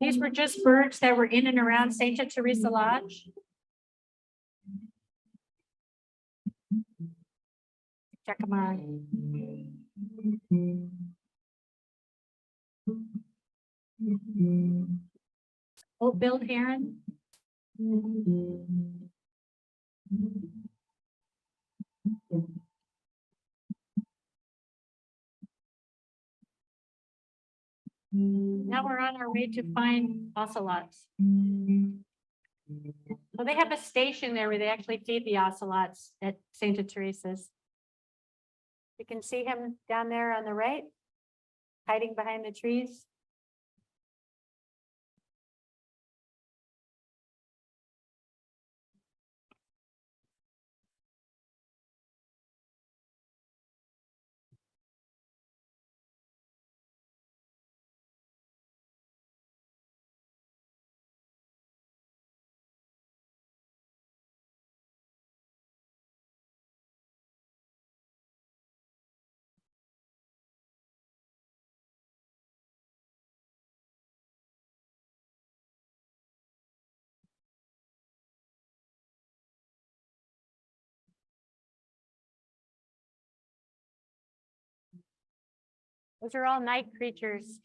These were just birds that were in and around Santa Teresa Lodge. Check them out. Oat-billed heron. Now we're on our way to find ocelots. So they have a station there where they actually feed the ocelots at Santa Teresa's. You can see him down there on the right, hiding behind the trees. Those are all night creatures.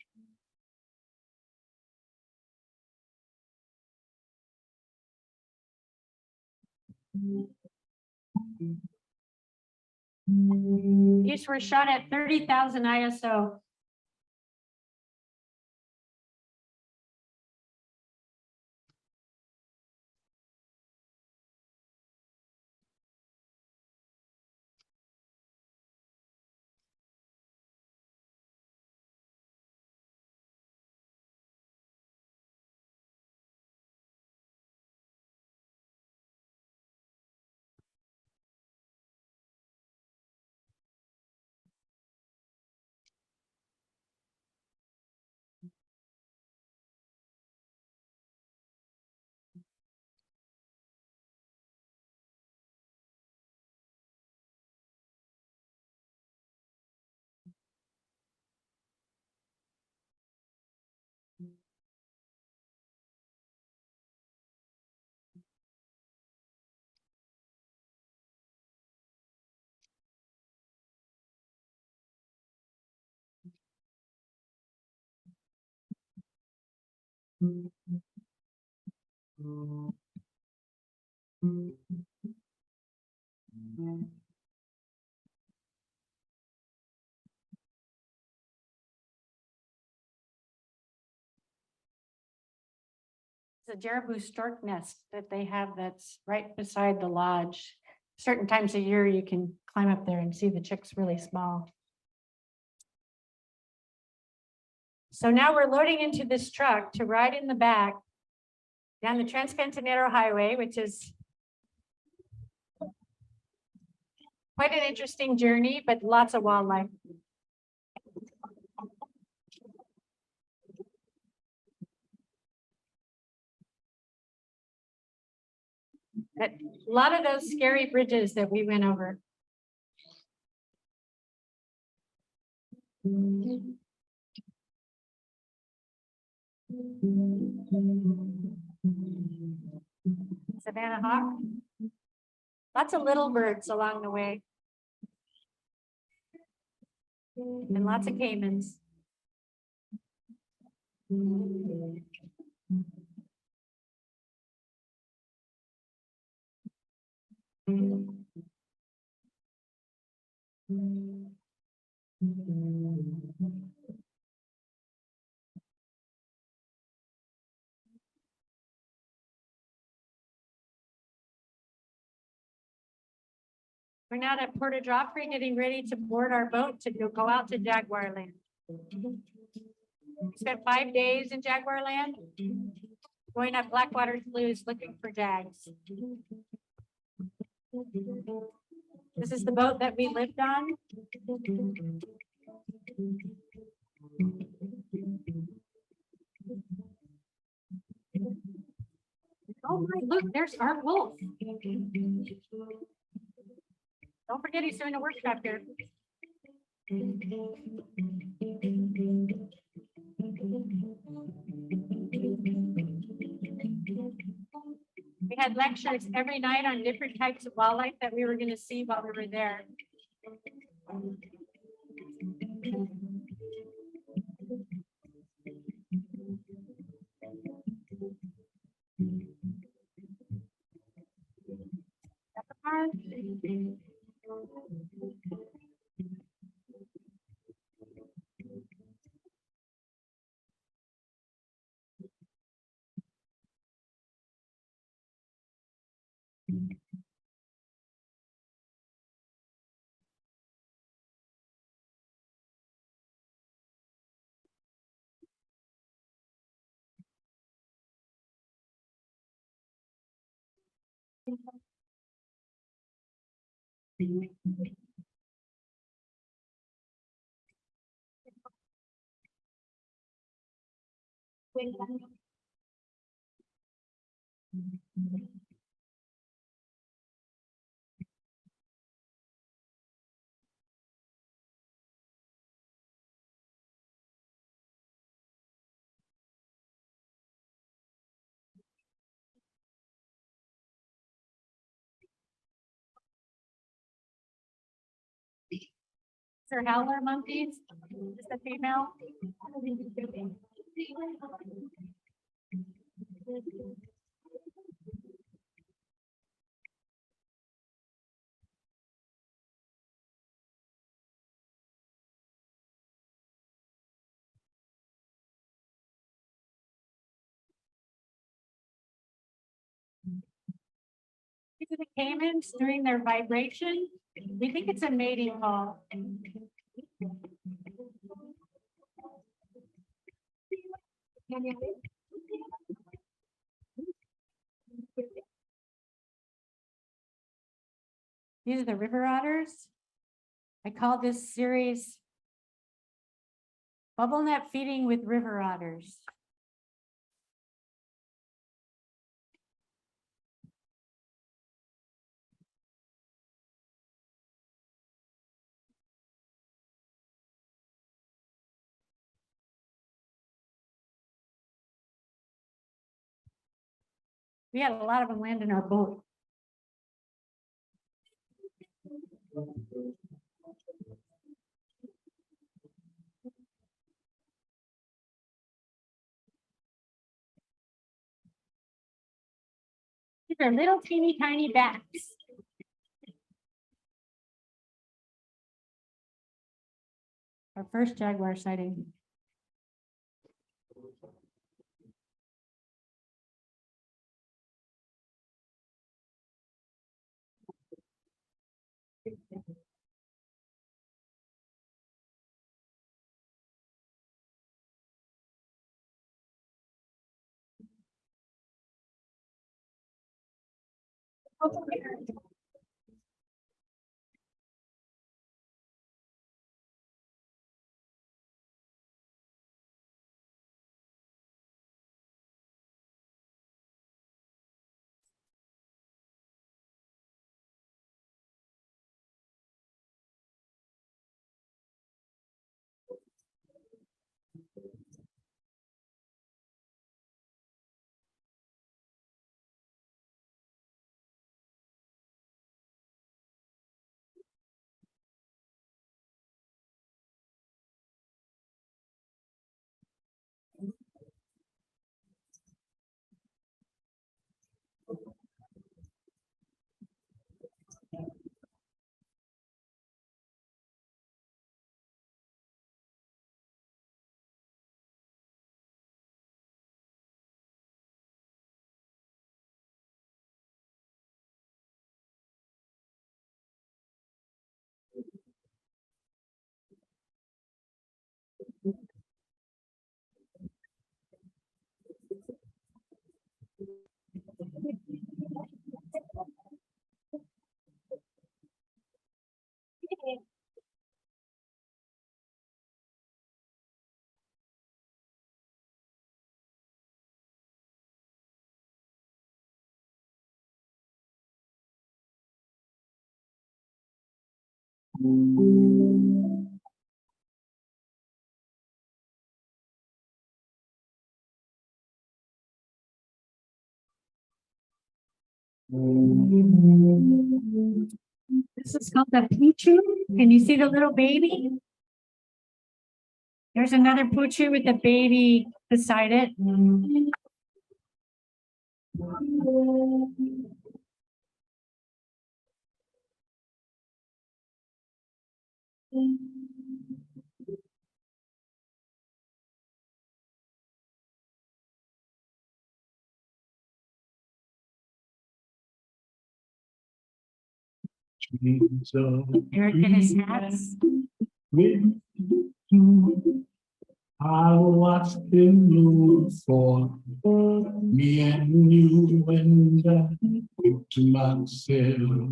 These were shot at 30,000 ISO. It's a Jerbu stork nest that they have that's right beside the lodge. Certain times of year, you can climb up there and see the chicks really small. So now we're loading into this truck to ride in the back down the Transcantinero Highway, which is quite an interesting journey, but lots of wildlife. A lot of those scary bridges that we went over. Savannah hawk. Lots of little birds along the way. And lots of caimans. We're now at Porta Joffrey, getting ready to board our boat to go out to Jaguar Land. We spent 5 days in Jaguar Land, going up Blackwater Sloughs looking for jags. This is the boat that we lived on. Oh my, look, there's our wolf. Don't forget he's doing a workshop here. We had lectures every night on different types of wildlife that we were going to see while we were there. These are howler monkeys. Is the female? These are the caimans during their vibration. We think it's a mating call. These are the river otters. I call this series Bubble Net Feeding with River Otters. We had a lot of them land in our boat. These are little teeny tiny bats. Our first jaguar sighting. This is called the poochoo. Can you see the little baby? There's another poochoo with a baby beside it. Eric and his hats. I watched him move for me and you and I think to myself.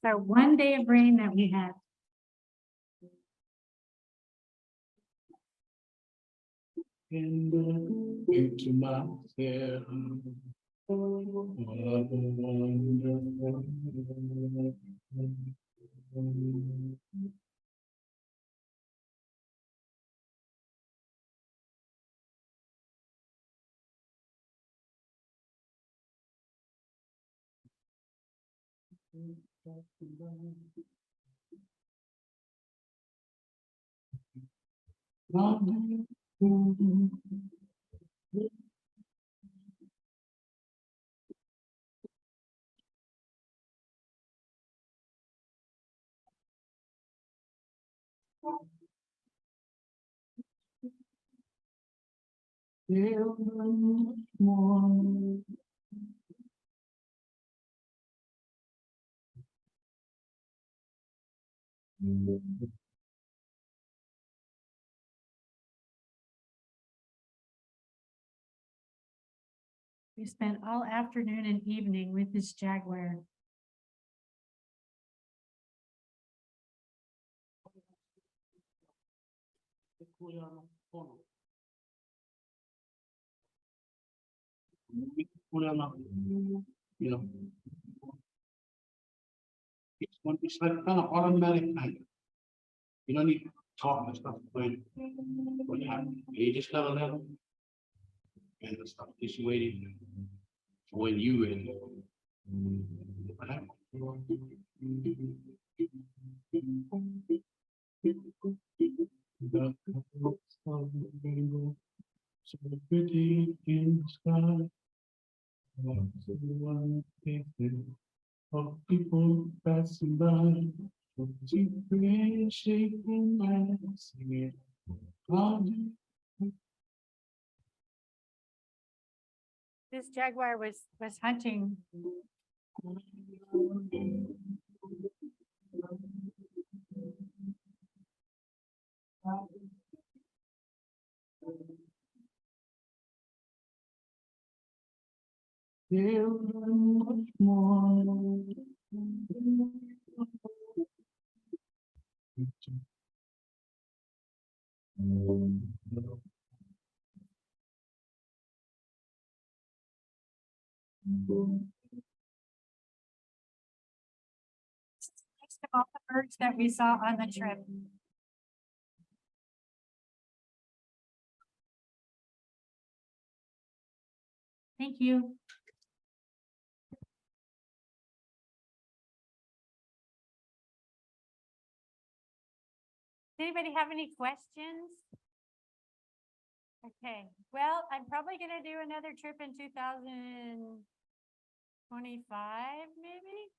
So one day of rain that we had. And think to myself. What a wonderful. We spent all afternoon and evening with this jaguar. You know. It's like kind of automatic thing. You don't need to talk and stuff when you just gotta let them. And the stuff is waiting for when you and. So pretty in the sky. Of people passing by, shaking and singing. This jaguar was hunting. There much more. List of all the birds that we saw on the trip. Thank you. Does anybody have any questions? Okay, well, I'm probably gonna do another trip in 2025, maybe.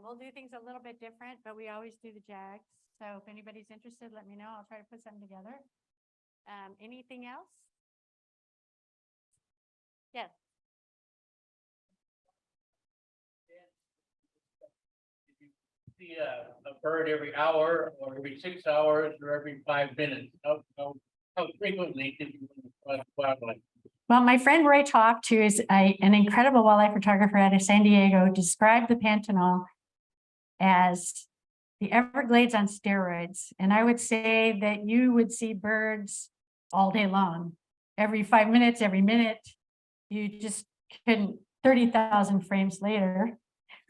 We'll do things a little bit different, but we always do the JAGs. So if anybody's interested, let me know. I'll try to put something together. Anything else? Yes. See a bird every hour or every 6 hours or every 5 minutes? How frequently did you wildlife? Well, my friend Roy Talk, who is an incredible wildlife photographer out of San Diego, described the Pantanal as the Everglades on steroids. And I would say that you would see birds all day long, every 5 minutes, every minute. You just couldn't, 30,000 frames later,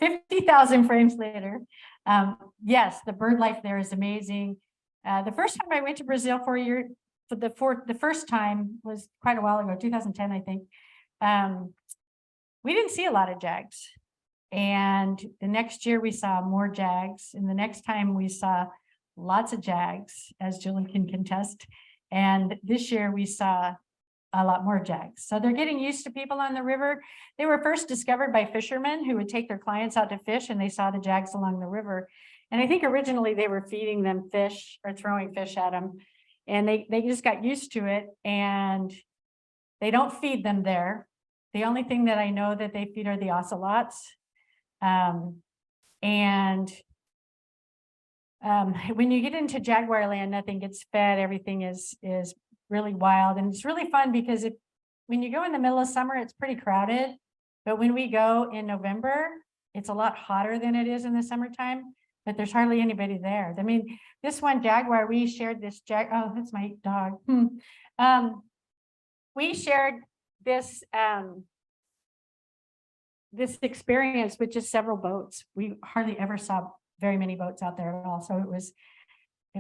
50,000 frames later. Yes, the bird life there is amazing. The first time I went to Brazil the first time was quite a while ago, 2010, I think. We didn't see a lot of jags. And the next year we saw more jags. And the next time we saw lots of jags, as Julie can contest. And this year we saw a lot more jags. So they're getting used to people on the river. They were first discovered by fishermen who would take their clients out to fish, and they saw the jags along the river. And I think originally they were feeding them fish or throwing fish at them. And they just got used to it, and they don't feed them there. The only thing that I know that they feed are the ocelots. When you get into jaguar land, nothing gets fed. Everything is really wild, and it's really fun because when you go in the middle of summer, it's pretty crowded. But when we go in November, it's a lot hotter than it is in the summertime, but there's hardly anybody there. I mean, this one jaguar, we shared this oh, that's my dog. We shared this this experience with just several boats. We hardly ever saw very many boats out there at all. So it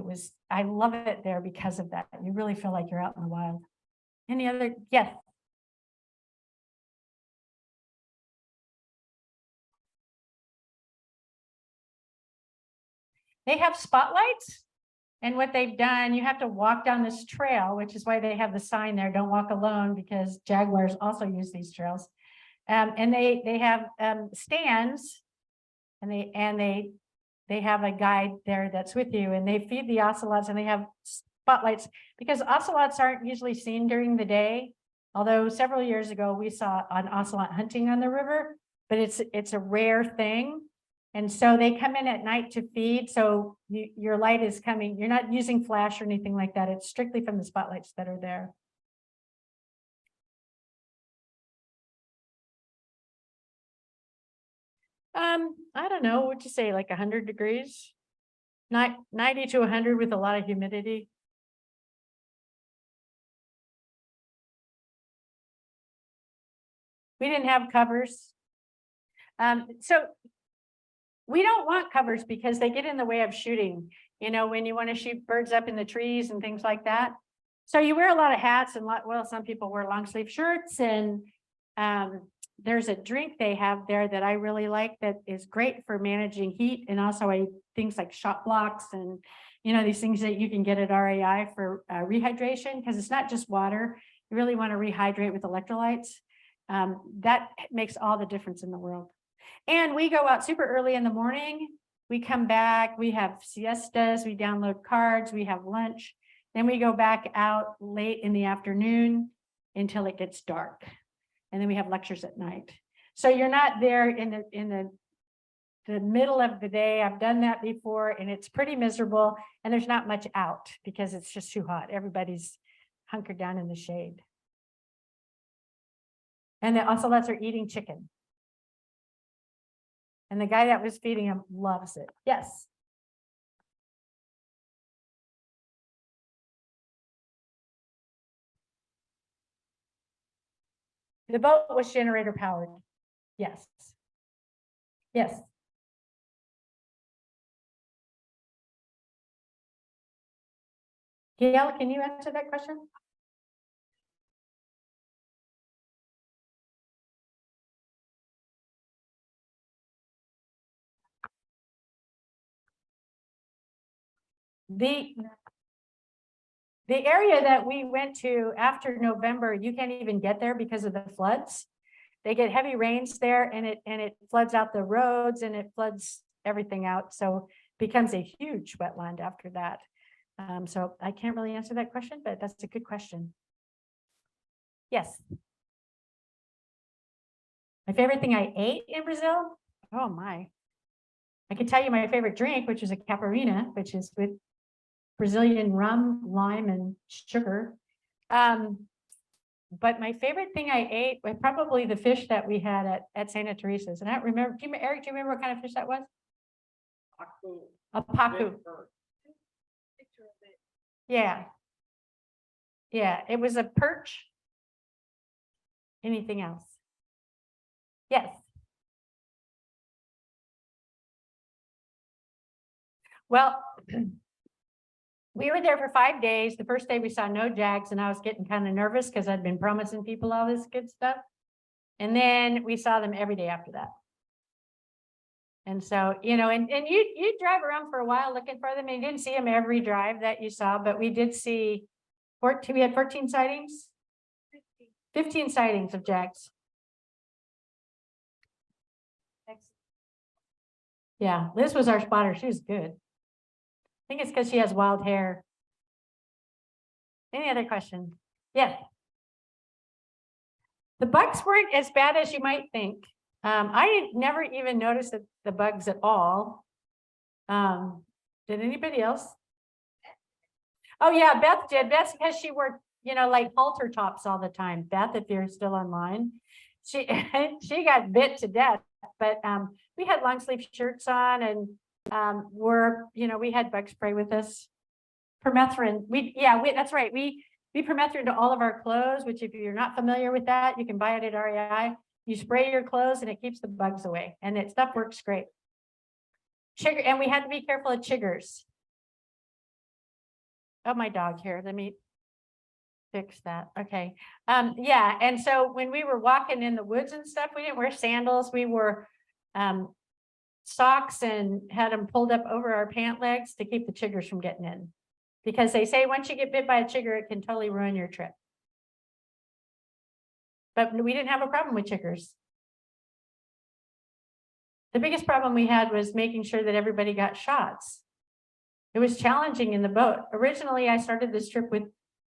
was, I love it there because of that. You really feel like you're out in the wild. Any other, yes. They have spotlights, and what they've done, you have to walk down this trail, which is why they have the sign there, don't walk alone, because jaguars also use these trails. And they have stands, and they have a guide there that's with you, and they feed the ocelots, and they have spotlights because ocelots aren't usually seen during the day. Although several years ago we saw an ocelot hunting on the river, but it's a rare thing. And so they come in at night to feed. So your light is coming. You're not using flash or anything like that. It's strictly from the spotlights that are there. I don't know, what'd you say, like 100 degrees? 90 to 100 with a lot of humidity. We didn't have covers. So we don't want covers because they get in the way of shooting, you know, when you want to shoot birds up in the trees and things like that. So you wear a lot of hats and well, some people wear long sleeve shirts, and there's a drink they have there that I really like that is great for managing heat, and also things like shot blocks and, you know, these things that you can get at RAI for rehydration, because it's not just water. You really want to rehydrate with electrolytes. That makes all the difference in the world. And we go out super early in the morning. We come back, we have siestas, we download cards, we have lunch. Then we go back out late in the afternoon until it gets dark. And then we have lectures at night. So you're not there in the middle of the day. I've done that before, and it's pretty miserable, and there's not much out because it's just too hot. Everybody's hunkered down in the shade. And the ocelots are eating chicken. And the guy that was feeding them loves it. Yes. The boat was generator powered. Yes. Yes. Gail, can you answer that question? The area that we went to after November, you can't even get there because of the floods. They get heavy rains there, and it floods out the roads, and it floods everything out. So it becomes a huge wetland after that. So I can't really answer that question, but that's a good question. Yes. My favorite thing I ate in Brazil? Oh my. I can tell you my favorite drink, which is a caipirinha, which is with Brazilian rum, lime, and sugar. But my favorite thing I ate was probably the fish that we had at Santa Teresa's. And I don't remember, Eric, do you remember what kind of fish that was? A pacu. Yeah. Yeah, it was a perch. Anything else? Yes. Well, we were there for 5 days. The first day we saw no jags and I was getting kind of nervous because I'd been promising people all this good stuff. And then we saw them every day after that. And so, you know, and you drive around for a while looking for them and you didn't see them every drive that you saw, but we did see 14, we had 14 sightings. 15 sightings of jags. Yeah, Liz was our spotter. She was good. I think it's because she has wild hair. Any other question? Yeah. The bugs weren't as bad as you might think. I never even noticed the bugs at all. Did anybody else? Oh yeah, Beth did. That's because she wore, you know, like halter tops all the time. Beth, if you're still online, she she got bit to death. But we had long sleeve shirts on, and we had bug spray with us. Permethrin. That's right. We permethrin to all of our clothes, which if you're not familiar with that, you can buy it at REI. You spray your clothes and it keeps the bugs away, and that stuff works great. Chigger, and we had to be careful of chiggers. Oh, my dog here. Let me fix that. Okay. Yeah. And so when we were walking in the woods and stuff, we didn't wear sandals. We wore socks and had them pulled up over our pant legs to keep the chiggers from getting in. Because they say once you get bit by a chigger, it can totally ruin your trip. But we didn't have a problem with chiggers. The biggest problem we had was making sure that everybody got shots. It was challenging in the boat. Originally, I started this trip with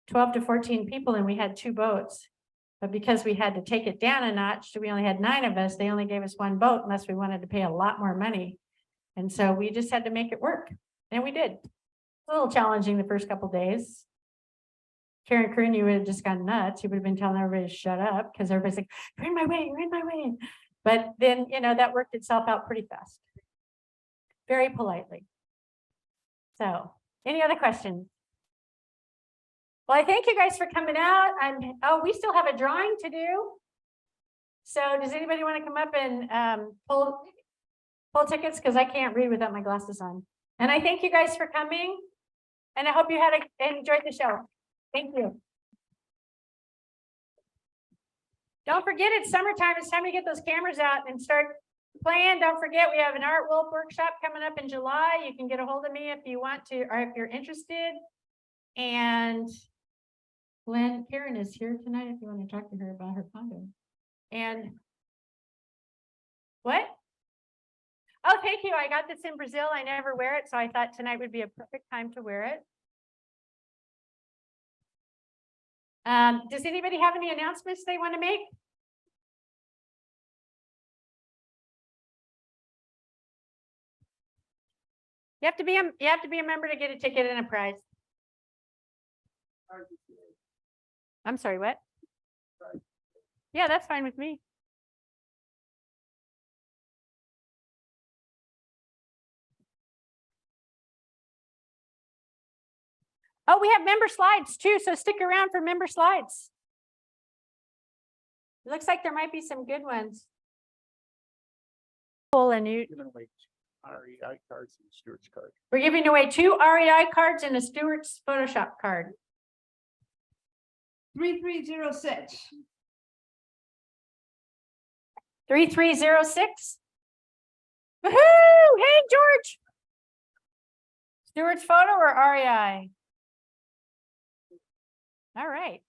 12 to 14 people and we had 2 boats. But because we had to take it down a notch, so we only had 9 of us, they only gave us 1 boat unless we wanted to pay a lot more money. And so we just had to make it work. And we did. A little challenging the first couple of days. Karen Kroon, you would have just gone nuts. You would have been telling everybody to shut up because everybody's like, you're in my way, you're in my way. But then, you know, that worked itself out pretty fast. Very politely. So, any other questions? Well, I thank you guys for coming out. We still have a drawing to do. So does anybody want to come up and pull tickets? Because I can't read without my glasses on. And I thank you guys for coming. And I hope you enjoyed the show. Thank you. Don't forget, it's summertime. It's time to get those cameras out and start playing. Don't forget, we have an art wolf workshop coming up in July. You can get a hold of me if you want to, or if you're interested. And Karen is here tonight if you want to talk to her about her condo. And what? Oh, thank you. I got this in Brazil. I never wear it, so I thought tonight would be a perfect time to wear it. Does anybody have any announcements they want to make? You have to be a member to get a ticket and a prize. I'm sorry, what? Yeah, that's fine with me. Oh, we have member slides too, so stick around for member slides. It looks like there might be some good ones. And you, Giving away REI cards and Stewart's card. we're giving away 2 REI cards and a Stewart's Photoshop card. 3306. 3306. Woohoo! Hey, George. Stewart's photo or REI? All right.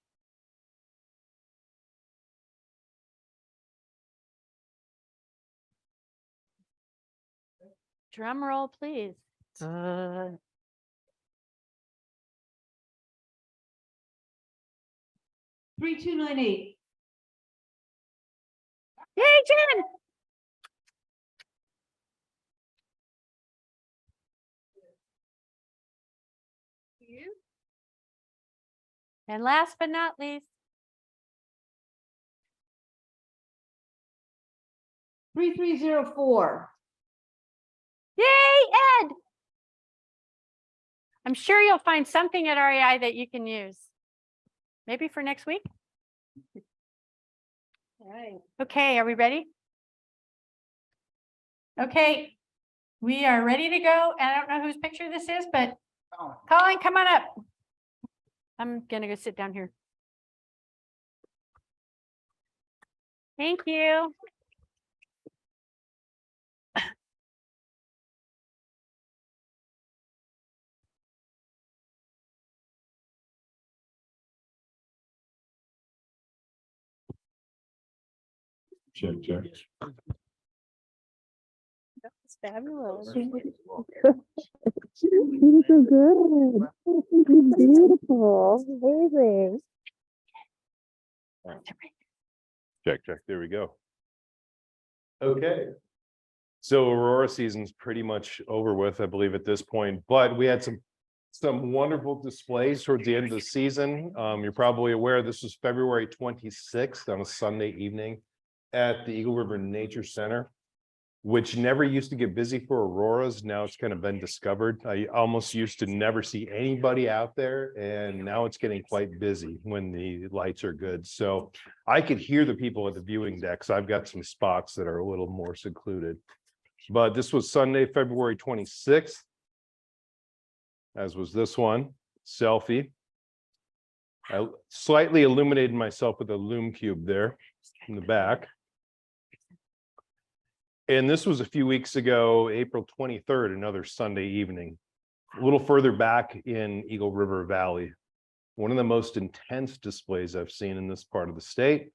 Drum roll, please. 3298. Yay, Jen! And last but not least, 3304. yay, Ed! I'm sure you'll find something at REI that you can use. Maybe for next week. All right. Okay, are we ready? Okay. We are ready to go. And I don't know whose picture this is, but Colin, come on up. I'm gonna go sit down here. Thank you. Check, check. That's fabulous. Beautiful, amazing. Check, check. There we go. Okay. So Aurora season's pretty much over with, I believe, at this point, but we had some wonderful displays towards the end of the season. You're probably aware this was February 26th on a Sunday evening at the Eagle River Nature Center, which never used to get busy for auroras. Now it's kind of been discovered. I almost used to never see anybody out there, and now it's getting quite busy when the lights are good. So I could hear the people at the viewing decks. I've got some spots that are a little more secluded. But this was Sunday, February 26th, as was this one, selfie. I slightly illuminated myself with a lume cube there in the back. And this was a few weeks ago, April 23rd, another Sunday evening, a little further back in Eagle River Valley. One of the most intense displays I've seen in this part of the state.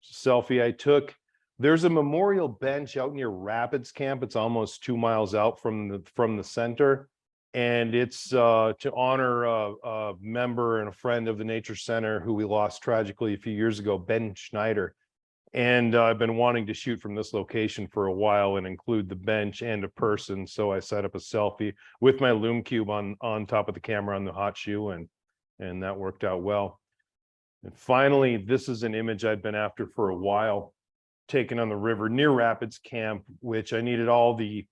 Selfie I took. There's a memorial bench out near Rapids Camp. It's almost 2 miles out from the center. And it's to honor a member and a friend of the Nature Center who we lost tragically a few years ago, Ben Schneider. And I've been wanting to shoot from this location for a while and include the bench and a person. So I set up a selfie with my lume cube on top of the camera on the hot shoe, and that worked out well. And finally, this is an image I'd been after for a while, taken on the river near Rapids Camp, which I needed all the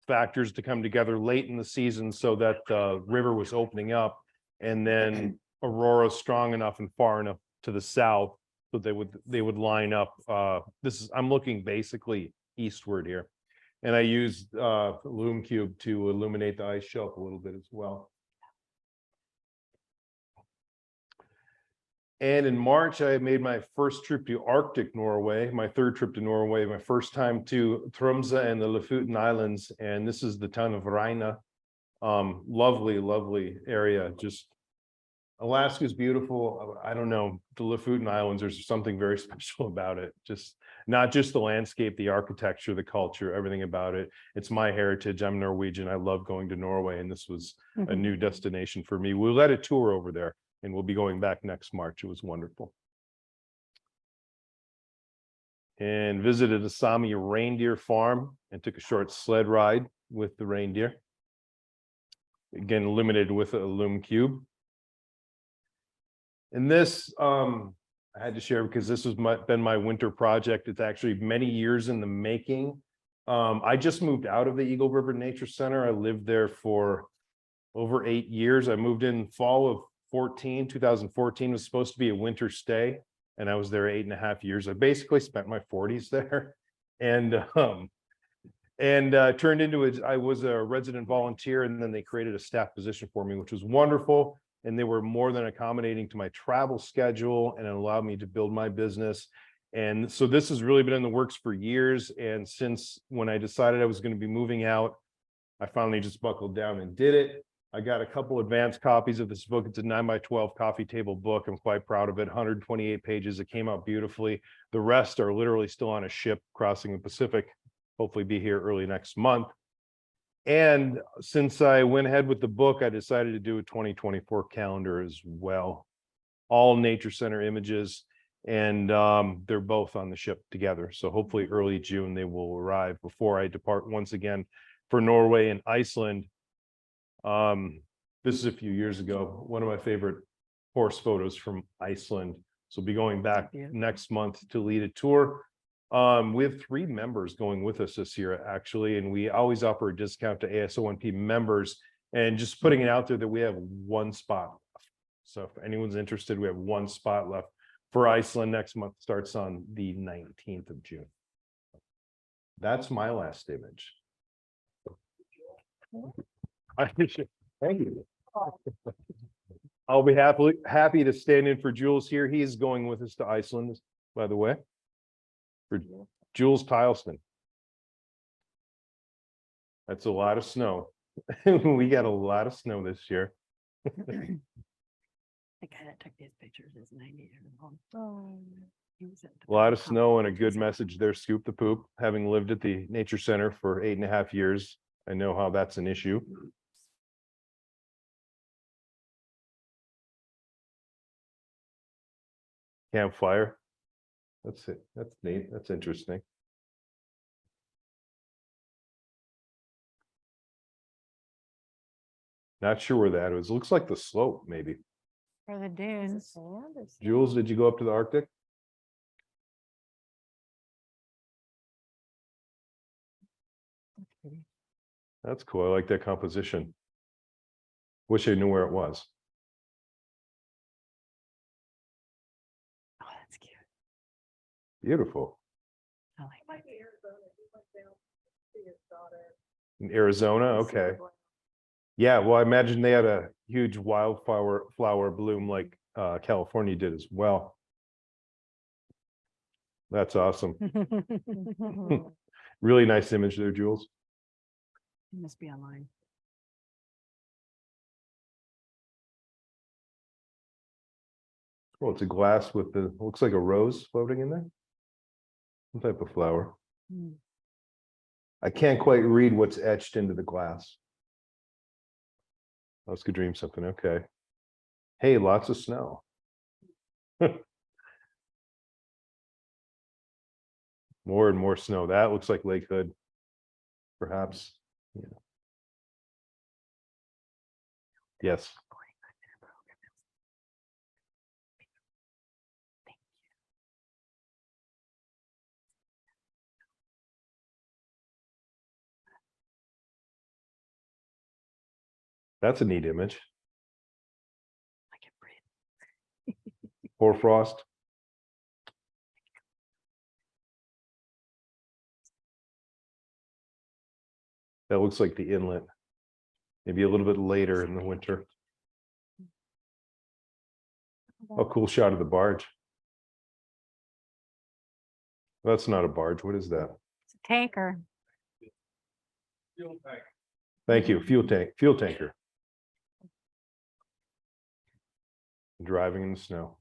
factors to come together late in the season so that the river was opening up, and then aurora strong enough and far enough to the south so they would line up. I'm looking basically eastward here, and I used lume cube to illuminate the ice shelf a little bit as well. And in March, I made my first trip to Arctic Norway, my third trip to Norway, my first time to Tromsø and the Lofoten Islands. And this is the town of Reina. Lovely, lovely area. Just Alaska's beautiful. I don't know, the Lofoten Islands, there's something very special about it. Just not just the landscape, the architecture, the culture, everything about it. It's my heritage. I'm Norwegian. I love going to Norway, and this was a new destination for me. We led a tour over there, and we'll be going back next March. It was wonderful. And visited a Sami reindeer farm and took a short sled ride with the reindeer. Again, illuminated with a lume cube. And this, I had to share because this has been my winter project. It's actually many years in the making. I just moved out of the Eagle River Nature Center. I lived there for over 8 years. I moved in fall of 2014 was supposed to be a winter stay, and I was there 8.5 years. I basically spent my 40s there, and turned into I was a resident volunteer, and then they created a staff position for me, which was wonderful. And they were more than accommodating to my travel schedule, and it allowed me to build my business. And so this has really been in the works for years. And since when I decided I was going to be moving out, I finally just buckled down and did it. I got a couple advanced copies of this book. It's a 9x12 coffee table book. I'm quite proud of it. 128 pages. It came out beautifully. The rest are literally still on a ship crossing the Pacific. Hopefully be here early next month. And since I went ahead with the book, I decided to do a 2024 calendar as well. All Nature Center images, and they're both on the ship together. So hopefully early June they will arrive before I depart once again for Norway and Iceland. This is a few years ago, one of my favorite horse photos from Iceland. So we'll be going back next month to lead a tour. We have 3 members going with us this year, actually, and we always offer a discount to ASONP members, and just putting it out there that we have 1 spot left. So if anyone's interested, we have 1 spot left for Iceland. Next month starts on the 19th of June. That's my last image. Thank you. I'll be happy to stand in for Jules here. He is going with us to Iceland, by the way. For Jules Tileston. That's a lot of snow. We got a lot of snow this year. The guy that took these pictures is 90 years old. He was at the A lot of conference. snow and a good message there, Scoop the Poop. Having lived at the Nature Center for 8.5 years, I know how that's an issue. Campfire. That's it. That's neat. That's interesting. Not sure where that is. Looks like the slope, maybe. For the dunes. Jules, did you go up to the Arctic? That's cool. I like that composition. Wish I knew where it was. Oh, that's cute. Beautiful. I like that. In Arizona, okay. Yeah, well, I imagine they had a huge flower bloom like California did as well. That's awesome. Really nice image there, Jules. It must be online. Well, it's a glass with the, looks like a rose floating in there. Some type of flower. Hmm. I can't quite read what's etched into the glass. Let's go dream something. Okay. Hey, lots of snow. More and more snow. That looks like Lake Hood. Perhaps. Yeah. Yes. That's a neat image. I can breathe. Hoarfrost. That looks like the inlet. Maybe a little bit later in the winter. A cool shot of the barge. That's not a barge. What is that? It's a tanker. Thank you. Fuel tanker. Driving in the snow.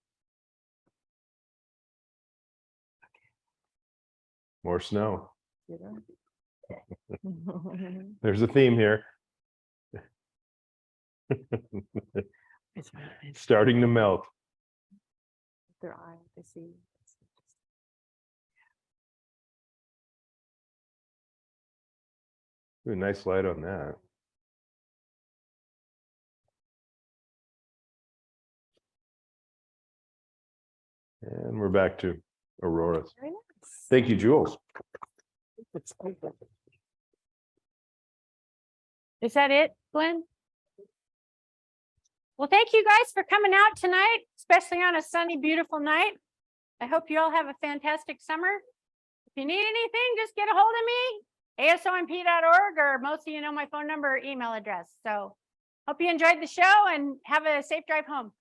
More snow. There's a theme here. It's really nice. Starting to melt. Their eye, they see. Ooh, nice light on that. And we're back to Aurora's. Very nice. Thank you, Jules. Is that it, Glenn? Well, thank you guys for coming out tonight, especially on a sunny, beautiful night. I hope you all have a fantastic summer. If you need anything, just get a hold of me, asonp.org, or most of you know my phone number or email address. So hope you enjoyed the show and have a safe drive home.